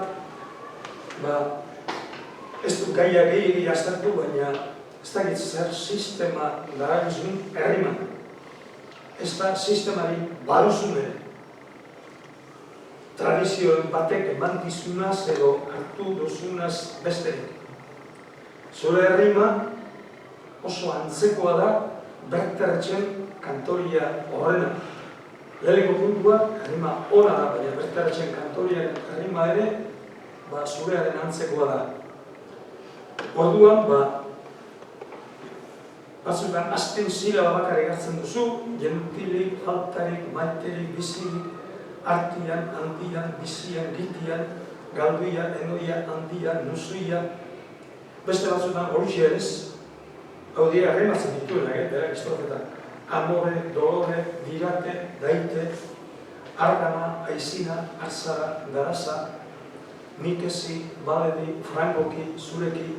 ez du gaia gehiagi aztertu, baina ez dakit zer sistema darabizun erriman. Ez da sistemari baluzune. Tradizioen batek eman dizunaz edo hartu duzunaz besterik. Zure errima oso antzekoa da Bertertxen kantoria horrena. Lehenengo puntua, errima ona da, baina Bertertxen kantoria errima ere zurearen antzekoa da. Orduan, batzutan azken silaba bakarrik hartzen duzu, gentilik, faltarik, maiterik, bizirik, artian, handian, bizian, gitian, galduia, enoia, handian, nuzuia. Beste batzutan hori ez, hau dira rematzen dituen, berak estrofetan. Amore, dolore, dirate, daite, argana, aizina, arzara, daraza, nikezi, baledi, frangoki, zureki.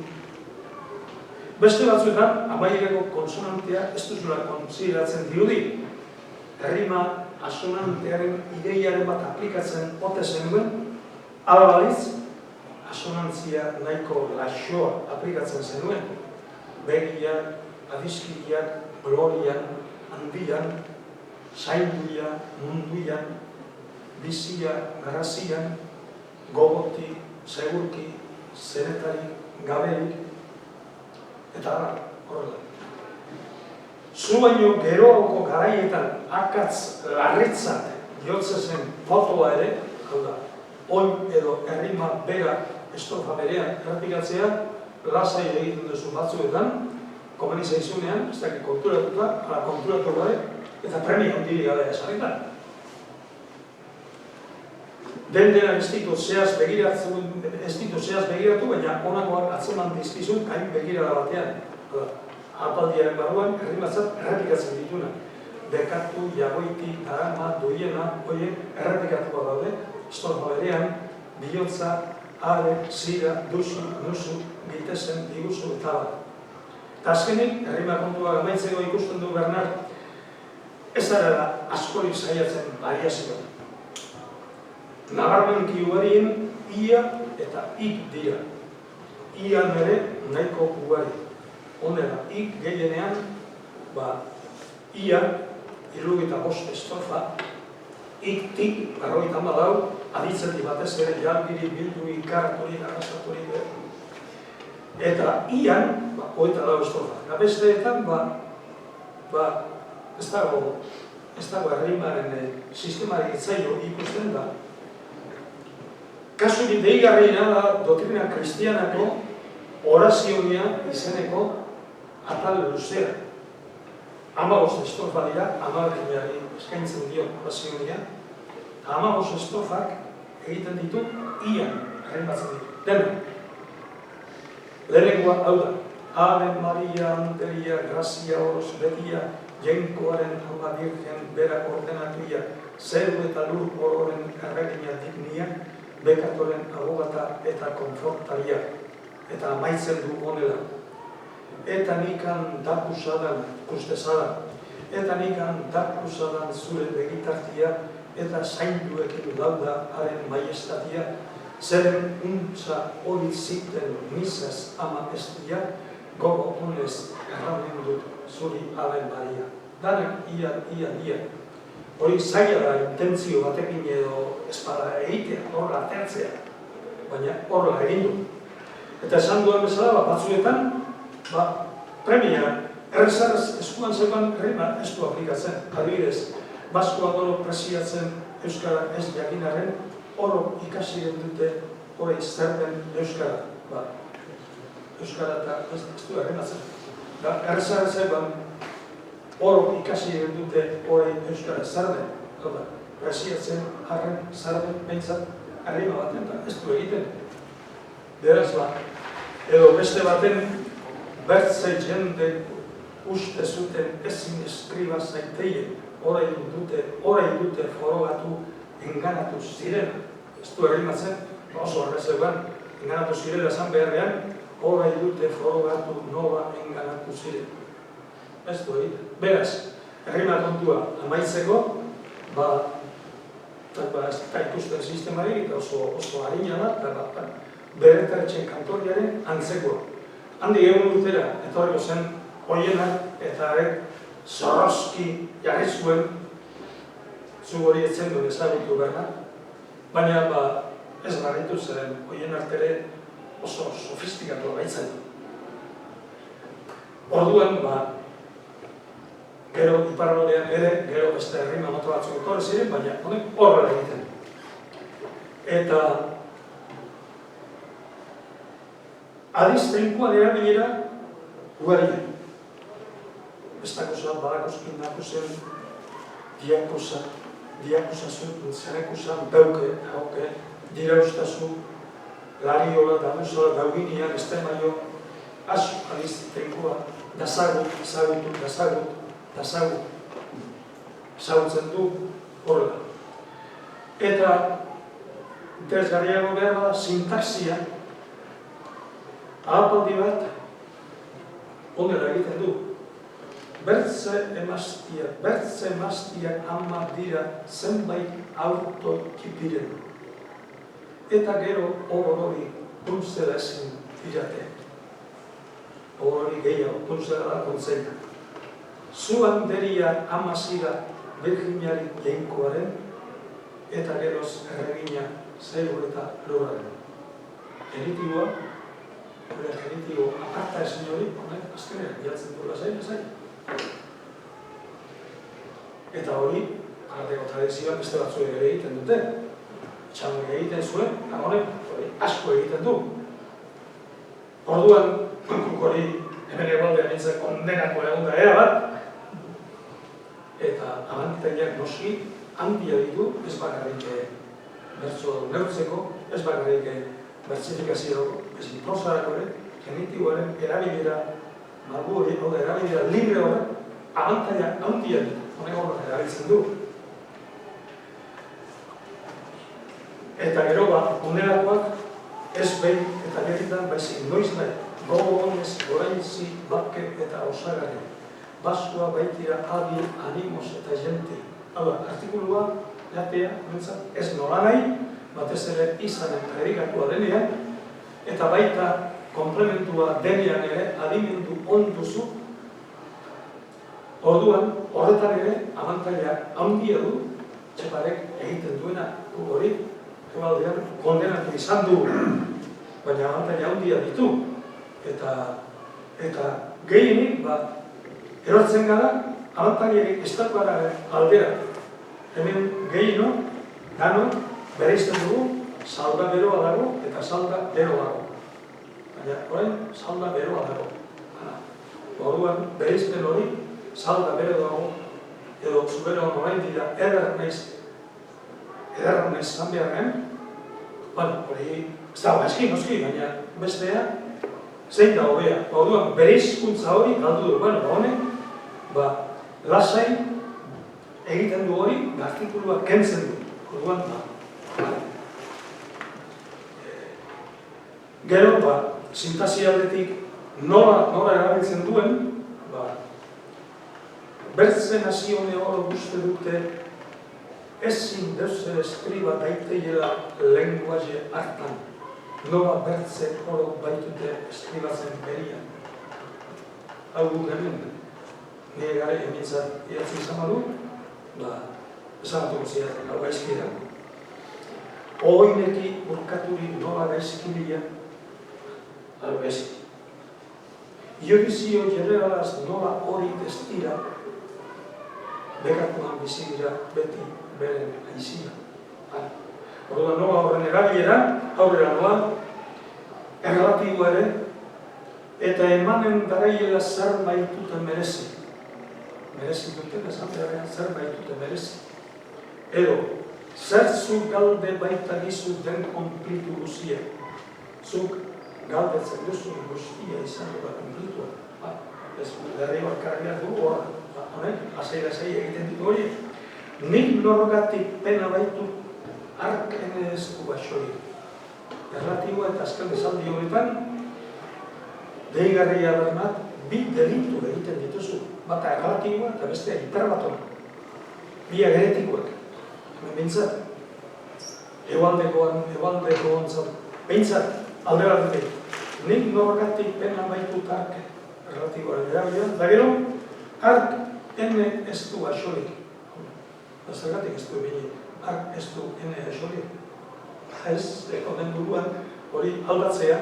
Beste batzuetan, amaierako konsonantea ez duzula konsideratzen dirudi. Errima asonantearen ideiaren bat aplikatzen ote zenuen, alabaliz, asonantzia nahiko laxoa aplikatzen zenuen. Begia, adiskikiak, glorian, handian, zainduia, munduian, bizia, garazian, gogoti, segurki, zenetari, gaberik, eta horrela. Zu baino geroako garaietan akatz larritzat jotzezen fotoa ere, hau da, oin edo errima bera estrofa berean errepikatzea, lasai egiten duzu batzuetan, komeni zaizunean, ez dakit konturatuta, ala konturatu gabe, eta premia handiri gabe esanetan. Dendera ez ditu zehaz begiratu, baina honakoak atzeman dizkizun hain begirada batean. Apaldiaren barruan, errimatzat errepikatzen dituna. Bekatu, jagoiti, darama, duiena, horiek errepikatuko daude, estrofa berean, bihotza, are, zira, duzu, nuzu, gitezen, diguzu, eta bat. Eta azkenik, errima kontua amaitzeko ikusten du Bernard, ez dara askorik saiatzen variazioa. Nabarmenki ugarien, ia eta ik dira. Ian ere nahiko ugari. Honera, ik gehienean, ia, 75 estrofa, ik-tik, 50 badau, aditzeti batez ere, jalbiri, bildu, ikarturi, arrasaturi, eta ian, 24 estrofa. Besteetan, ez dago errimaren sistemari itzaio ikusten da. Kasurik deigarriena da doktrina kristianako orazionia izeneko atal luzea. 15 estrofa dira, 15 eskaintzen dio orazionia. 15 estrofak egiten ditu ian, errenbatzen ditu. Dena. Lehenengoa hau da. Ave Maria, Anderia, Grazia, Oros, Betia, Jenkoaren ama Virgen, berak ordenatuia, zeru eta lur ororen erregina dignia, bekatoren abogata eta konfortaria. Eta amaitzen du honela. Eta nikan dakusadan, kustezadan. Eta nikan dakusadan zure begitartia, eta zainduekin lauda haren maiestatia, zeren untza hori ziten misaz ama estia, gogo honez erramen dut zuri Ave Maria. Danak ia. Hori zaila da intentzio batekin edo espada egitea, horra atertzea, baina horrela egin du. Eta esan duen bezala, batzuetan, premia, errezarez eskuan zeukan errima ez du aplikatzen. Adibidez, Baskoa doro presiatzen euskara ez jakinaren, oro ikasi dute hori zerben euskara. Euskara eta ez du errimatzen. Errezarez zeukan, oro ikasi dute hori euskara zerben. Presiatzen, harren, zerben, behintzat, errima baten da, ez du egiten. Beraz edo beste baten bertzei jende uste zuten ezin eskriba zaiteien, orai dute forogatu enganatu ziren. Ez du errimatzen, oso horrezeugan, enganatu zirela esan beharrean, orai dute forogatu nola enganatu ziren. Ez du egiten. Beraz, errima kontua amaitzeko, ez da ikusten sistemari, eta oso harina da, Beretartxen kantoriaren antzekoa. Handi egun dutera, etorriko zen Oienak eta zorrozki jarri zuen, zu hori etzen duen ezagutu berna, baina ez garritu zen Oienak ere oso sofistikatu baitzen du. Orduan, gero iparraldean ere, gero beste herrima moto batzuk etorri ziren, baina honek horrela egiten. Eta adiz trinkoa dira bilera ugarien. Bestakosan, badakozkin, nakosen, diakusazun, zenekusan, beuke, hauke, diraustazu, lariola, damuzola, dauginia, estemaio, asu adiz trinkoa, dazagut, ezagutzen du horrela. Eta interesgarriago behar da sintaxia, ahapaldi bat, onera egiten du. Bertze emaztiak ama dira zenbait autokipiren. Eta gero horori punzela ezin dirate. Horori gehiago, punzela da kontzeina. Zuan deria amazira Virginiari jainkoaren eta geroz erregina zaigu eta lurraren. Genitiboa, gure genitibo aparta ezin hori, honek azkenean jatzen duela zain. Eta hori, agateko tradizioak beste batzuek ere egiten dute. Txamek egiten zuen, eta honek asko egiten du. Orduan, hori hemen egualdean nintzen kondenako egun da bat, eta abantitaiak noski handia ditu, ez bakarrik bertso neurtzeko, ez bakarrik bertsifikazio ezinprosarako ere, genitiboaren erabilera malgu hori, erabilera libre horrek, abantaia handia ditu, honek horrek erabiltzen du. Eta gero ondelakoak ez behin eta gerritan baizik noiz nahi, gogo honez, goraintzi, bakke eta osagarri. Baskua baitira adi, animos eta jenti. Hau da, artikulua, jatea, ez nola nahi, batez ere izanen predikatua denean, eta baita komplementua denean ere adimendu onduzu. Orduan, horretan ere, abantaila handia du, Txeparek egiten duena hori, ebaldean kondenatu izan du, baina abantaila handia ditu. Eta gehienik, erortzen gara, abantailari estatuaren aldera. Hemen gehieno, gano, bereizten dugu, salda beroa dago eta salda beroa dago. Baina, orain, salda beroa dago. Orduan, bereizten hori, salda beroa dago, edo zuberoan orain dira, ederra naiz zan beharren, hori, ez dago eski, noski, baina bestea, zein da hobea. Orduan, bereizkuntza hori galdu du. Honek, lasai egiten du hori, artikulua kentzen du. Orduan, gero, sintasi aldetik nola erabiltzen duen, bertzen hazione hori guzti dute ezin deuzer eskriba daiteiela lenguaje hartan. Nola bertze hori baitute eskribatzen berian. Hau dut hemen, nire gare emintzat idatzi izan badu, esan dut zidaten, hau gaizkira. Oineki urkaturik nola gaizkiria, hau gaizki. Iodizio generalaz nola hori testira, bekatuan bizigira beti beren aizia. Orduan nola horren erabilera, aurrera noa, erlatiboa ere, eta emanen daraiela zer baitute merezi. Merezi duten esan beharrean zer baitute merezi. Edo, zer zu galde baita gizu den konplitu guzia. Zuk galdetzen duzu guztia izan dut konplitua. Ez berri bakarriak du, asai egiten ditu hori. Nik norgatik pena baitu ark ene esku basori. Erlatiboa eta azken esaldi horretan, deigarria bermat, bi delitu egiten dituzu. Bata erlatiboa eta bestea hiperbatona. Bia geretikoak. Bintzat, egualdekoan zat. Bintzat, alde batetik. Nik norgatik pena baitu ark erlatiboaren erabilean, da gero, ark ene ez du asorik. Zergatik ez du bine, ark ez du ene asorik. Ez, honen buruan, hori aldatzea,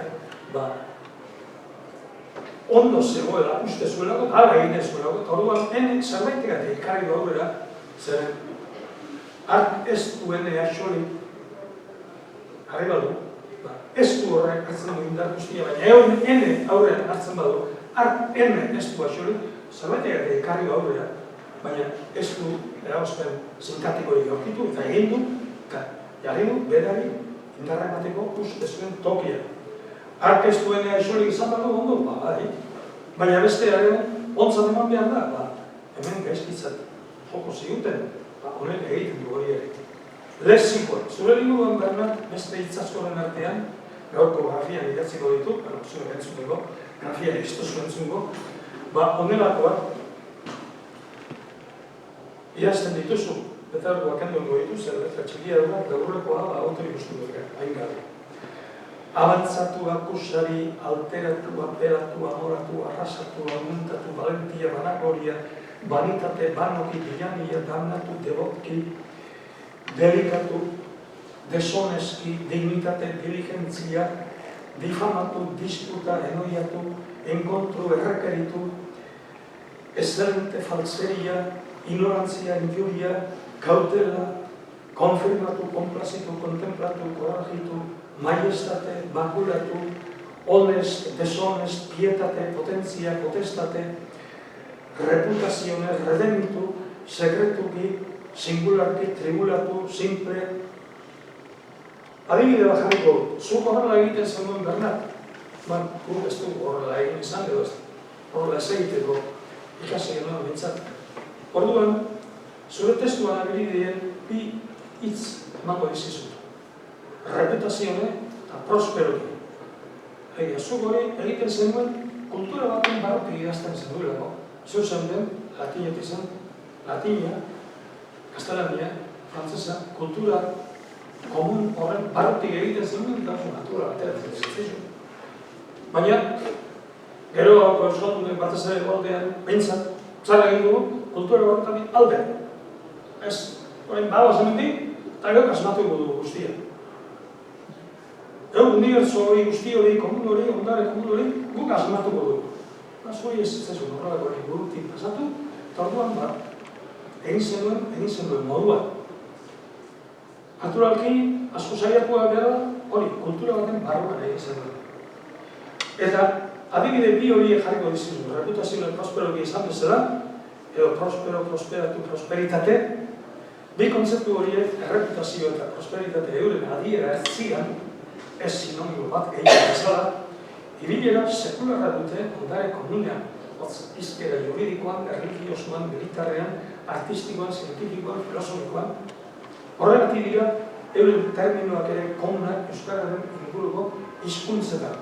ondo zegoela, uste zuelako, hala egine zuelako, eta orduan ene zerbaitik ekarri aurrera, zeren, ark ez du ene asorik, jarri badu, ez du horrek hartzen du indar guztia, baina ene aurrean hartzen badu, ark ene ez du asorik, zerbaitik ekarri aurrera, baina ez du eragozpen sintatikorik aurkitu eta egin du, eta jarri du berari indarra emateko uste zuen tokia. Ark ez duene asorik izan badu ondo, baina beste ontzat eman behar da, hemen gaizkitzat joko ziguten, honek egiten du hori ere. Lexikoa, zure linguan bernak beste hitzaskoren artean, gaurko grafian idatziko ditu, zure entzuteko, grafian iztozu entzungo, honelakoak idazten dituzu, eta bakenduengo dituz, letra txikia dugu, gaurrekoa autori guztu dut, hain gabe. Abantzatu, akusari, alteratu, apelatu, amoratu, arrasatu, amuntatu, valentia, banakoria, banitate banoki bilamia damnatu debotki, delikatu, deshonezki, dignitate diligentzia, difamatu, disputa, enoiatu, enkontru, errekeritu, excelente falseria, ignorantzia, injuria, cautela, konfirmatu, konplazitu, kontemplatu, korajitu, majestate, makulatu, honest, deshonest, pietate, potentzia, potestate, reputazione, redemitu, sekretuki, singularki, tribulatu, simple. Adibide bat jarriko, zuk horrela egiten zenuen Bernat, guk ez du horrela egin izan edo ez, horrela ez egiteko ikasi genuen bintzat. Orduan, zure testuan abiridean bi hitz emango dizizut. Reputazione eta prosperoki. Egia, zuk hori egiten zenuen kultura baten barrutik idazten zenuelako. Zeu zen den, latinetik zen, latina, kastelania, frantzesa, kultura komun horren barrutik egiten zenuen eta natura bateratzen zitzizun. Baina, gero hauko euskaldun batez ere goldean, behintzat, zara egin dugu, kultura horretatik alde. Ez, horrein bagoa zemendik, eta gero kasmatuko dugu guztia. Unibertso hori, guzti hori, komun hori, ondare komun hori, guk asmatuko dugu. Zuri ez zitzaizu horrelako hori burutik pasatu, eta orduan egin zenuen modua. Naturalki, asko saiatua behar hori, kultura baten barruan egin zenuen. Eta adibide bi horiek jarriko dizizu, reputazioa prosperoki izan bezala, edo prospero, prosperatu, prosperitate, bi kontzeptu horiek, erreputazio eta prosperitate euren adiera ez zigan, ez sinonimo bat gehiago bezala, ibilera sekularra dute ondare komunean, izkera juridikoan, erlikiosuan, militarrean, artistikoan, zientifikoan, filosofikoan. Horregatik dira, euren terminoak ere komunak euskararen inguruko hizkuntzetan.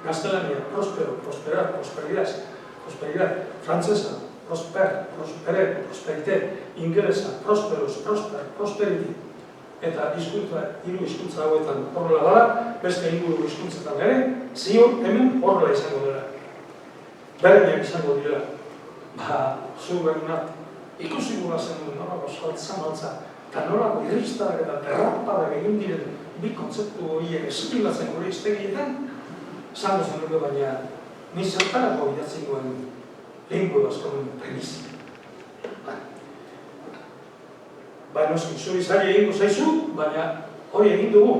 Gaztelania, prospero, prosperar, prosperidad, frantzesa, prosper, prosperer, prosperite, ingelesa, prosperus, prosper, prosperity. Eta hiru hizkuntza hauetan horrela bada, beste inguru hizkuntzetan ere, ziur hemen horrela izango dela. Berdinak izango dira. Zu Bernat, ikusi gula zenuen nolako zamaltza, eta nolako irristadak eta derrapadak egin diren bi kontzeptu horiek eskilatzen gure iztegietan, zango zenuke baina, ni zertarako idatzen duen lingua askoren premisi. Baina zuri zari egingo zaizu, baina hori egin dugu.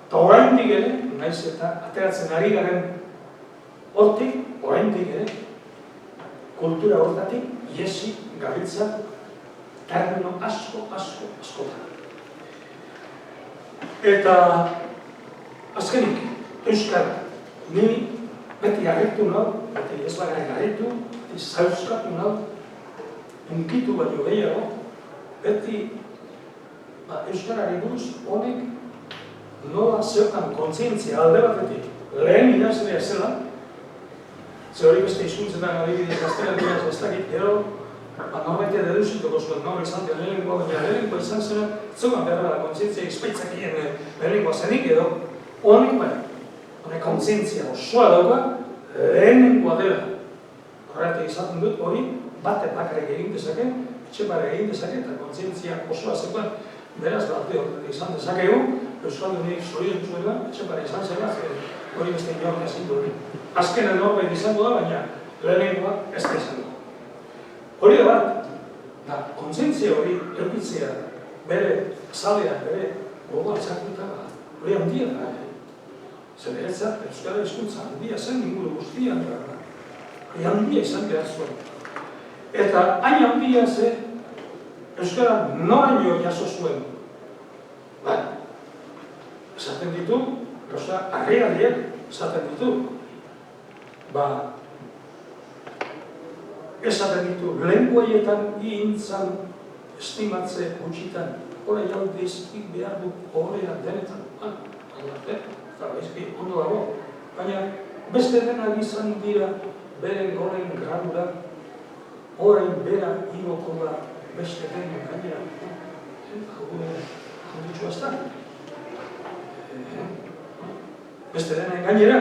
Eta oraindik ere, naiz eta ateratzen ari garen hortik, oraindik ere, kultura horretatik, iesi gabiltza termino asko. Eta azkenik, euskara, ni beti garritu nau, beti ez bagaren garritu, beti zauzkatu nau, unkitu baino gehiago, beti euskarari buruz honek nola zeukan kontzientzia alde batetik lehen idazlea zela, ze hori beste hizkuntzetan adibidez gaztelaniaz ez dakit, gero norbaitea deduzituko zuen, nora izan dira lehenengoa, baina lehenengoa izan zela, zeukan behar da kontzientzia izpeitzakien lehenengoa zenik edo, honek kontzientzia osoa dauka lehenengoa dela. Horregatik izaten dut hori bate bakarrik egin dezake, etxepare egin dezake eta kontzientzia osoa zeukan, beraz bate horretik izan dezakegu, Euskaldunik zorion zuela, etxepare izan zela, hori beste inoak ezin du hori. Azken norbait izango da, baina lehenengoa ez da izango. Hori da bat, kontzientzia hori eukitzea bere zalean, bere gogoan txakuta, hori handia da. Zer beretzat, euskara hizkuntza handia zen inguru guztian da. Hori handia izan behar zuen. Eta hain handia ze euskara noraino jaso zuen. Esaten ditu, harrigarriak esaten ditu. Esaten ditu, lenguaietan iintzan estimatze gutxitan, hori aldiz behar du horrean denetan. Aldate, eta baizki ondo dago. Baina beste denak izan dira beren goren gradura, orain bera igoko da beste denak gainera. Handitxua ez da. Beste denak gainera.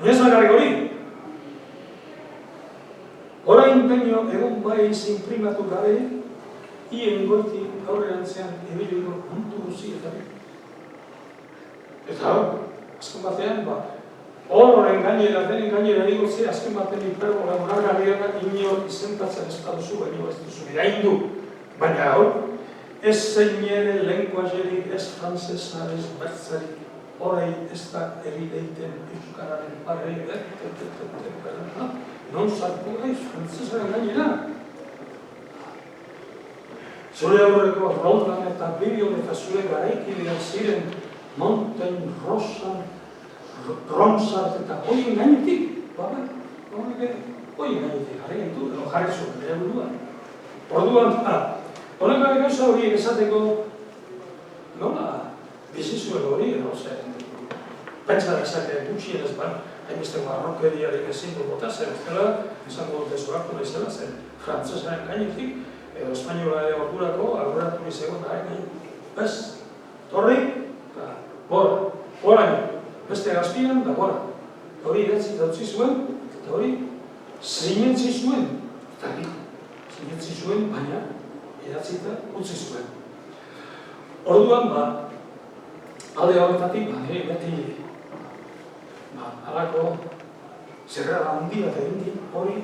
Ez bakarrik hori. Orain gaino egon bai imprimatu gabe, hien goiti aurrerantzean ebiliko mundu guzietan. Eta hau, azken batean, horren gainera, denen gainera egotze, azken batean hiperbola onargarriak inor izentatzen ez baduzu, baino ez duzu iraindu. Baina hau, ez zeinere lenguajerik, ez frantzesa, ez bertzarik, horrei ez da erideiten euskararen parei, non zartu gaiz, frantzesaren gainera. Zure aurreko Roldan eta Bibion eta zure garaikideak ziren Montaigne, Rosan, Ronsard eta hoien gainetik, hoien gainetik jarri gaitu, edo jarri zuen bere buruan. Orduan, honen gabe gauza horiek esateko, nola bizizuen hori, edo zen, pentsa da esate gutxien ez ban, hainbeste marrokeriarik ezin du bota, zer ezkela, esango dute zorako naizela, zen frantzesaren gainetik, edo espainola ere ordurako, aurreratu bizegoen da gainetik. Ez, torri, bora, beste gazpian, da bora. Hori idatzi eta utzi zuen, eta hori sinetzi zuen, eta sinetzi zuen, baina idatzi eta utzi zuen. Orduan, alde horretatik, nire beti halako zerrara handi bat egin hori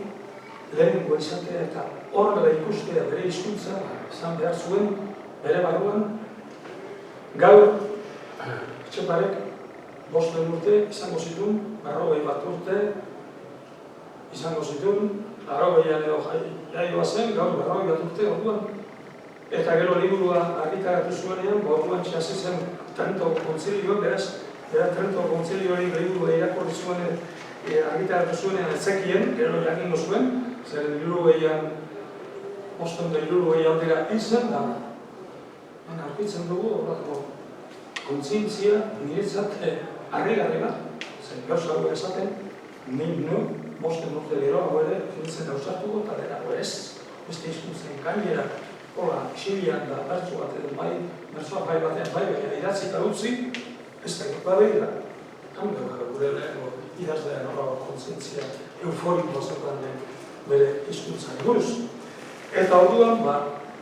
lehenengo izatea eta horrela ikustea bere hizkuntza izan behar zuen bere barruan gaur Etxeparek 5 urte izango zituen, 40 urte izango zituen, 80an edo jaioa zen, gaur 40 urte orduan. Eta gero liburua argitaratu zuenean, orduan txasi zen Trento Kontzilioa, beraz, Trento Kontzilioari liburua irakurri zuen argitaratu zuenean ez zekien, gero jakingo zuen, zer hirurogeian, 500 aldera hil zen, da aurkitzen dugu, horretako kontzientzia niretzat harrigarri bat, zen gauza hau esaten, ninu, 5 urte gero hau ere, finitzen gauzatuko, eta derago ez, beste hizkuntzen gainera, hola, xilian da, bertso bat edo bai, bertsoa bai batean bai, baina idatzi eta utzi, ez da begira, hango gure lehenko idazlean horra kontzientzia euforiko zeukan bere hizkuntzari buruz. Eta orduan,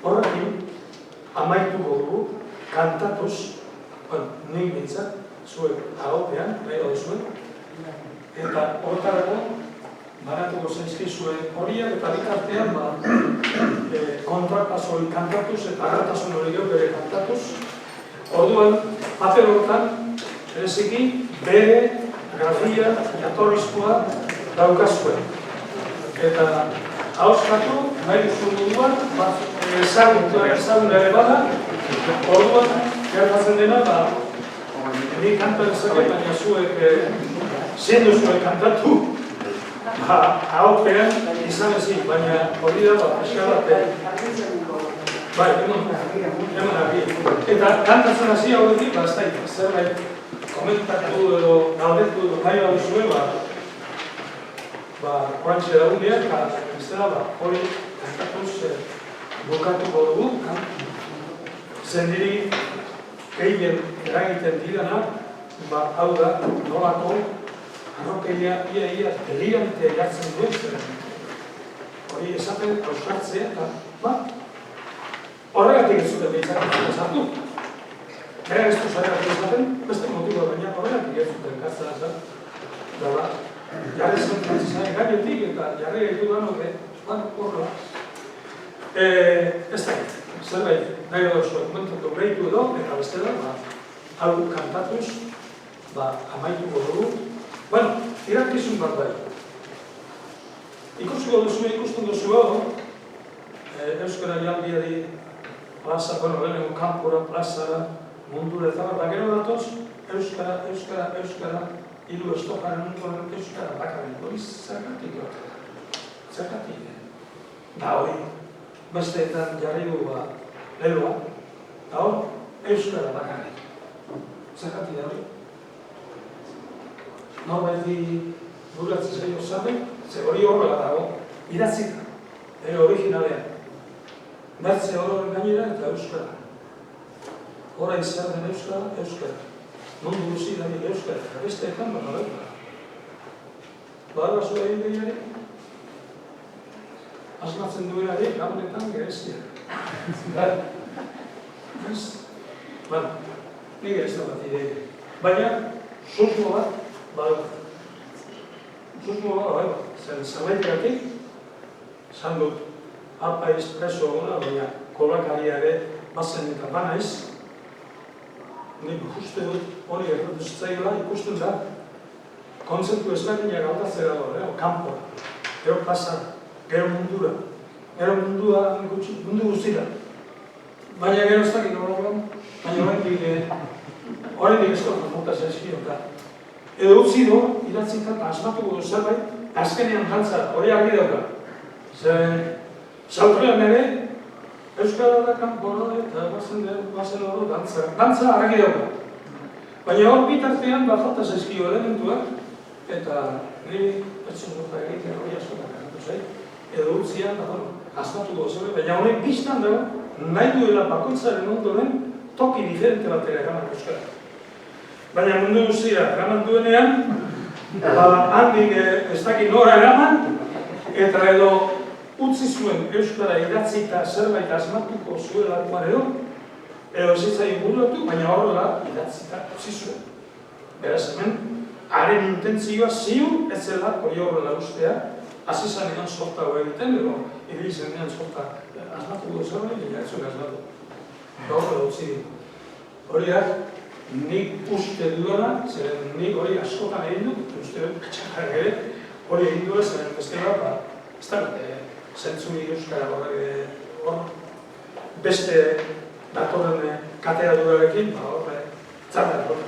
horrekin, amaituko dugu, kantatuz, nik bintzat, zuek agopean, nahi hori zuen, eta horretarako, banatuko zaizkizuen horiak, eta bitartean, kontrapasoi kantatuz, eta agartasun hori gero bere kantatuz. Orduan, paper horretan, ereziki, bere grafia jatorrizkoa daukazuen. Eta hauskatu, nahi duzun moduan, ezagun ere bada, orduan, gertatzen dena, nik kanta dezake, baina zuek, zendu zuek kantatu, ahopean izan ezik, baina hori da, eska bat, bai, eman argi. Eta kantatzen hasi hauetik, ez da, zerbait komentatu edo galdetu edo nahi bat zuen, orantxe dagunean, eta ez dela, hori kantatuz bukatuko dugu, zendiri gehien eragiten didana, hau da, nolako arrokeia ia delirante jartzen duen, hori esaten ausartzea, eta horregatik ez zuten behitzatzen esatu. Gara ez du zaregatik esaten, beste motiboa baina horregatik ez zuten kartzen esat. Jarri zen frantzizaren gainetik eta jarri gaitu da horrela. Ez da egiten. Zerbait, nahi hori zuen komentatu gehitu edo, eta bestela, hau kantatuz, amaituko dugu. Bueno, irakizun bat bai. Ikusten duzu hau, Euskara Jaldiari plaza, lehenengo kanpora, plazara, mundura eta bat, gero datoz, Euskara, hiru estoparen munduaren Euskara bakarrik, hori zergatik gote. Zergatik, da hori. Besteetan jarri du leloa, eta hor, Euskara bakarrik. Zergatik da hori? Norbaiti burlatzen zaio zabe, ze hori horrela dago, idatzita, originalean. Bertze horren gainera eta Euskara. Hora izan den Euskara. Mundu guzi da Euskara, eta besteetan baina Euskara. Badara zua egin behiari? asmatzen duenari gabonetan gereztia. Nik ez da bat idea. Baina, susmo bat, zerbaitagatik, esan dut, apaiz preso eguna, baina kolakaria ere bazen eta banaiz, nik uste dut hori erratu zitzaiola ikusten da, kontzeptu ezberdinak aldatzea dago, kanpoa, gero pasa, gero mundura, mundu guztira. Baina gero ez dakit horregan, baina horrendik ez dut konfrontazioa eskiota. Edo utzi du, idatzita eta asmatuko du zerbait, azkenean jantza, hori argi dauka. Zautrian ere, Euskara da kanpora eta bazen hori dantza argi dauka. Baina hor bitartean falta zaizkio elementuak, eta niri pertsun dut egiten hori askotan erratu zait, edo utzian, asmatuko zerbait, baina honek biztan dago, nahi duela bakoitzaren ondoren toki diferente batera eraman Euskara. Baina mundu guztira eraman duenean, handik ez dakit nora eraman, eta edo utzi zuen Euskara idatzita zerbait asmatuko zuelakoan edo zitzai bururatu, baina horrela idatzita utzi zuen. Beraz hemen, haren intentzioa ziur ez zela hori horrela ustea, hasi zanean sorta hori egiten, edo ibilizenean sorta asmatuko zerbait, baina ez zuen asmatu. Horrela utzi ditu. Horiak, nik uste duela, zeren nik hori askotan egin dut, uste dut, katxakar ere, hori egin duela, zeren bestela, ez da, zentzumi Euskara hor, beste datorren kateraturarekin, horre, txarra hor.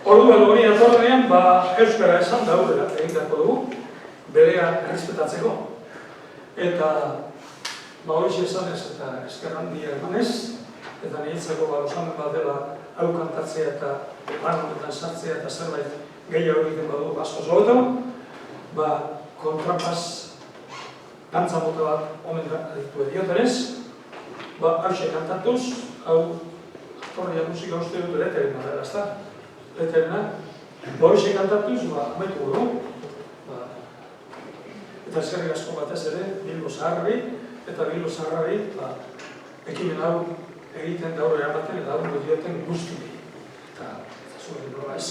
Orduan hori datorrenean, Euskara esan daudela egindako dugu, berea errespetatzeko. Eta, hori esan ez, eta esker handia emanez, eta niretzako osamen bat dela hau kantatzea eta lan honetan sartzea eta zerbait gehiago egiten badu asko zoeto, kontrapaz dantza mota bat omen aditu ediotenez, hause kantatuz, hau aktorria musika uste dut leterena dela, ez da? Leterena, hause kantatuz, amaitu dugu, eta eskerrik asko batez ere, Bilbo Zaharrari, eta Bilbo Zaharrari, ekimen hau egiten daur eramaten eta hau dioten guzti. Eta zuen nola ez.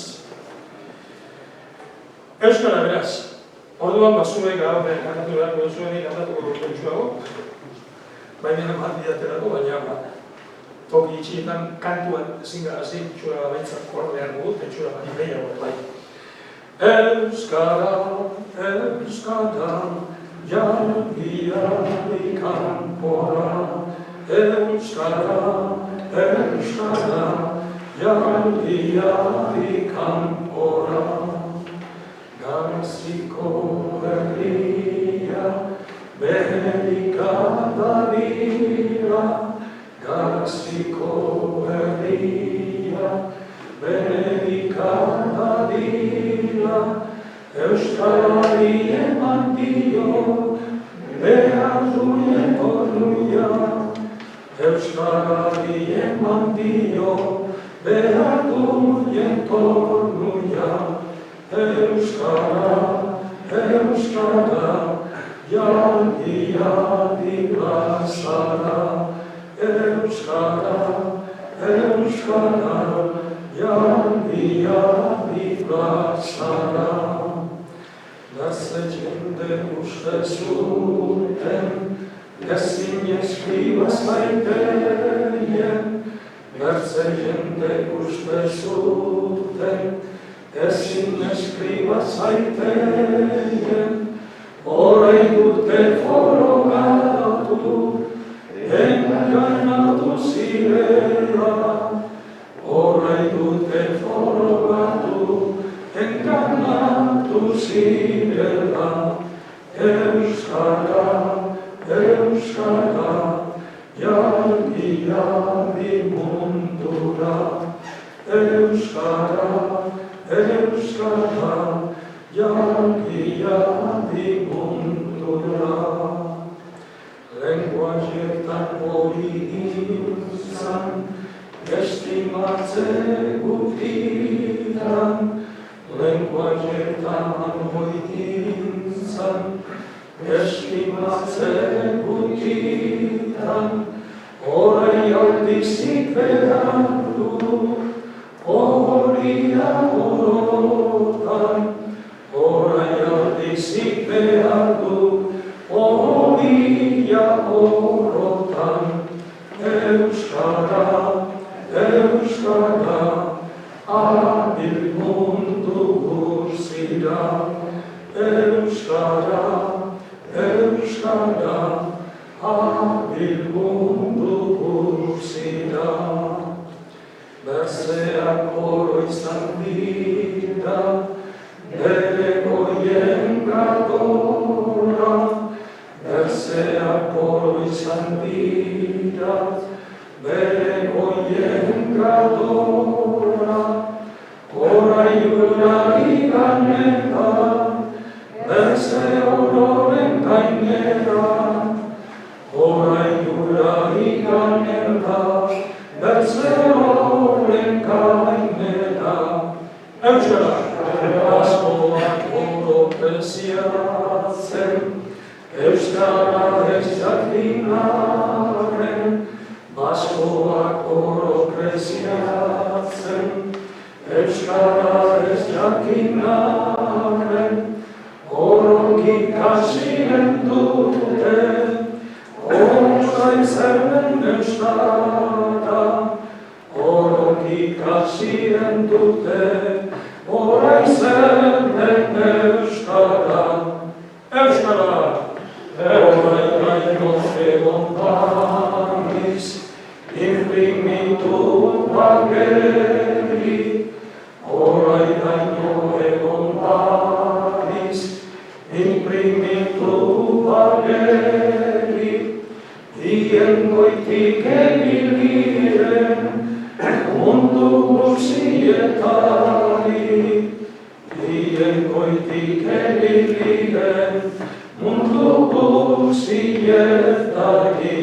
Euskara beraz, orduan zuek kantatu beharko duzuenik kantatuko dutxuago, baina eman didaterako, baina toki itxietan kantuan ezin gara zin, txura baitzak kordean dut, txura baina gehiago bai. Euskara, jarri kanpora, Euskara, jarri kanpora, Garaziko herria, berrikada dira, Garaziko herria, berrikada dira, Euskarari eman dio, behar duen orduia, Euskarari eman dio, behar duen orduia, Euskara, jarri plazara, Euskara, jarri plazara. Berze jende uste zuten, ezin eskriba zaiteien. Berze jende uste zuten, ezin eskriba zaiteien. Orain dute forogatu, engainatu zirela. Orain dute forogatu, engainatu zirela. Euskara, jarri mundura. Euskara, jarri mundura. Lenguajetan hori izan, estimatze gutitan. Lenguajetan hori izan, estimatzen gutitan, orai aldizik behar du, horia orotan, orai aldizik behar du, horia orotan, Euskara, Euskara, abil mundu guzira, Euskara, Euskara, abil mundu guzira. Berzeak oro izan dira, bere goien gradora. Berzeak oro izan dira, bere goien gradora. Orai urari ganetan, berze ororen gainera. Orai urari ganetan, berze ororen gainera. Euskara! Askoak oro preziatzen, Euskara ez jakinaren, Baskoak oro preziatzen, Euskara ez jakinaren, orok ikasien dute, orain zerren Euskara, orok ikasien dute, orain zerren Euskara. Euskara! Orai gaino egon baniz, imprimitu bageri. Orai gaino egon baniz, imprimitu bageri. Dien goitik ebiliren, mundu guzietari. Dien goitik ebiliren, mundu guzietari.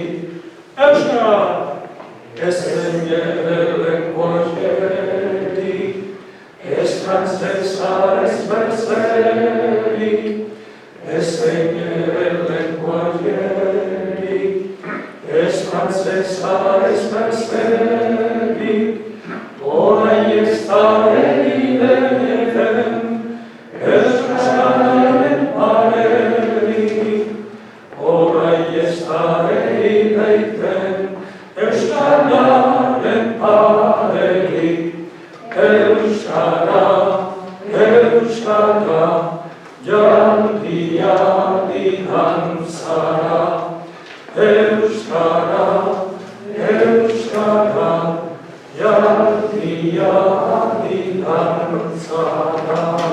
Euskara! Ez denjere lenguajeri, ez frantzesa ez berzeri, ez denjere lenguajeri, ez frantzesa ez berzeri, orain ez da egiten, Euskararen pareri, orai ez da egiten, Euskararen pareri. Euskara, Euskara, jandia dantzara. Euskara, Euskara, jandia dantzara.